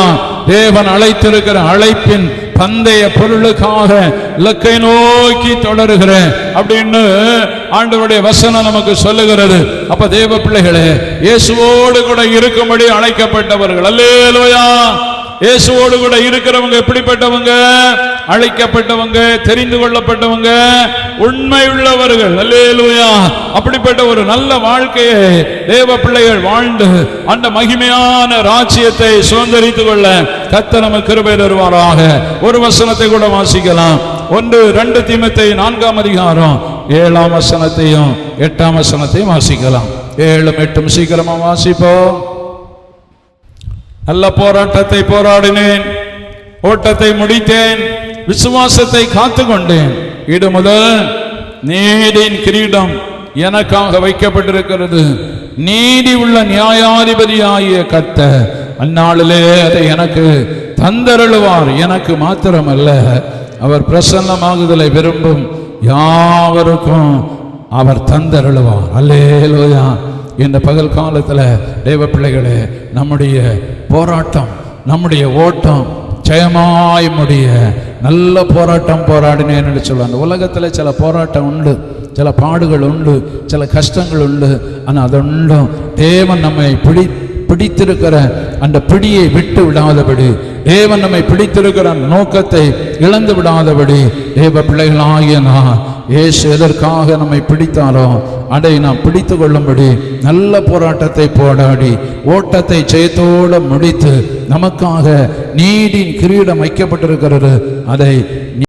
Speaker 2: தேவன் அழைத்திருக்கிற அழைப்பின் பந்தய பொருளுக்காக இலக்கை நோக்கி தொடருகிறேன் அப்படின்னு ஆண்டவருடைய வசனம் நமக்கு சொல்லுகிறது. அப்ப தேவ பிள்ளைகளே, இயேசுவோடு கூட இருக்கும்படி அழைக்கப்பட்டவர்கள். அல்லேலூயா. இயேசுவோடு கூட இருக்கிறவங்க எப்படிப்பட்டவங்க? அழைக்கப்பட்டவங்க, தெரிந்து கொள்ளப்பட்டவங்க, உண்மை உள்ளவர்கள். அல்லேலூயா. அப்படிப்பட்ட ஒரு நல்ல வாழ்க்கையை தேவ பிள்ளைகள் வாழ்ந்து அந்த மகிமையான ராஜ்யத்தை சுதந்தரித்துக் கொள்ள கர்த்தர் நமக்கு கிருபை தருவாராக. ஒரு வசனத்தை கூட வாசிக்கலாம். 1-2 தீமோத்தேயு 4ஆம் அதிகாரம் 7ஆம் வசனத்தையும் 8ஆம் வசனத்தையும் வாசிக்கலாம். 7, 8 சீக்கிரமா வாசிப்போம். நல்ல போராட்டத்தை போராடினேன், ஓட்டத்தை முடித்தேன், விசுவாசத்தை காத்து கொண்டேன். இது முதல் நீதியின் கிரீடம் எனக்காக வைக்கப்பட்டிருக்கிறது. நீதி உள்ள நியாயாதிபதியாகிய கர்த்தர் அந்நாளிலே அதை எனக்கு தந்தருளுவார். எனக்கு மாத்திரமல்ல, அவர் பிரசன்னமாகுதலை விரும்பும் யாவருக்கும் அவர் தந்தருளுவார். அல்லேலூயா. இந்த பகல் காலத்தில் தேவ பிள்ளைகளே, நம்முடைய போராட்டம், நம்முடைய ஓட்டம் ஜெயமாய் முடிய நல்ல போராட்டம் போராடினேன்னு சொல்லுவாங்க. உலகத்தில் சில போராட்டம் உண்டு, சில பாடுகள் உண்டு, சில கஷ்டங்கள் உண்டு. ஆனால் அதொன்றும் தேவன் நம்மை பிடித்திருக்கிற அந்த பிடியை விட்டு விடாதபடி, தேவன் நம்மை பிடித்திருக்கிற அந்த நோக்கத்தை இழந்து விடாதபடி தேவ பிள்ளைகளாகிய நான் இயேசு எதற்காக நம்மை பிடித்தாரோ அதை நாம் பிடித்து கொள்ளும்படி நல்ல போராட்டத்தை போராடி ஓட்டத்தை ஜெயத்தோடு முடித்து நமக்காக நீதியின் கிரீடம் வைக்கப்பட்டிருக்கிறது. அதை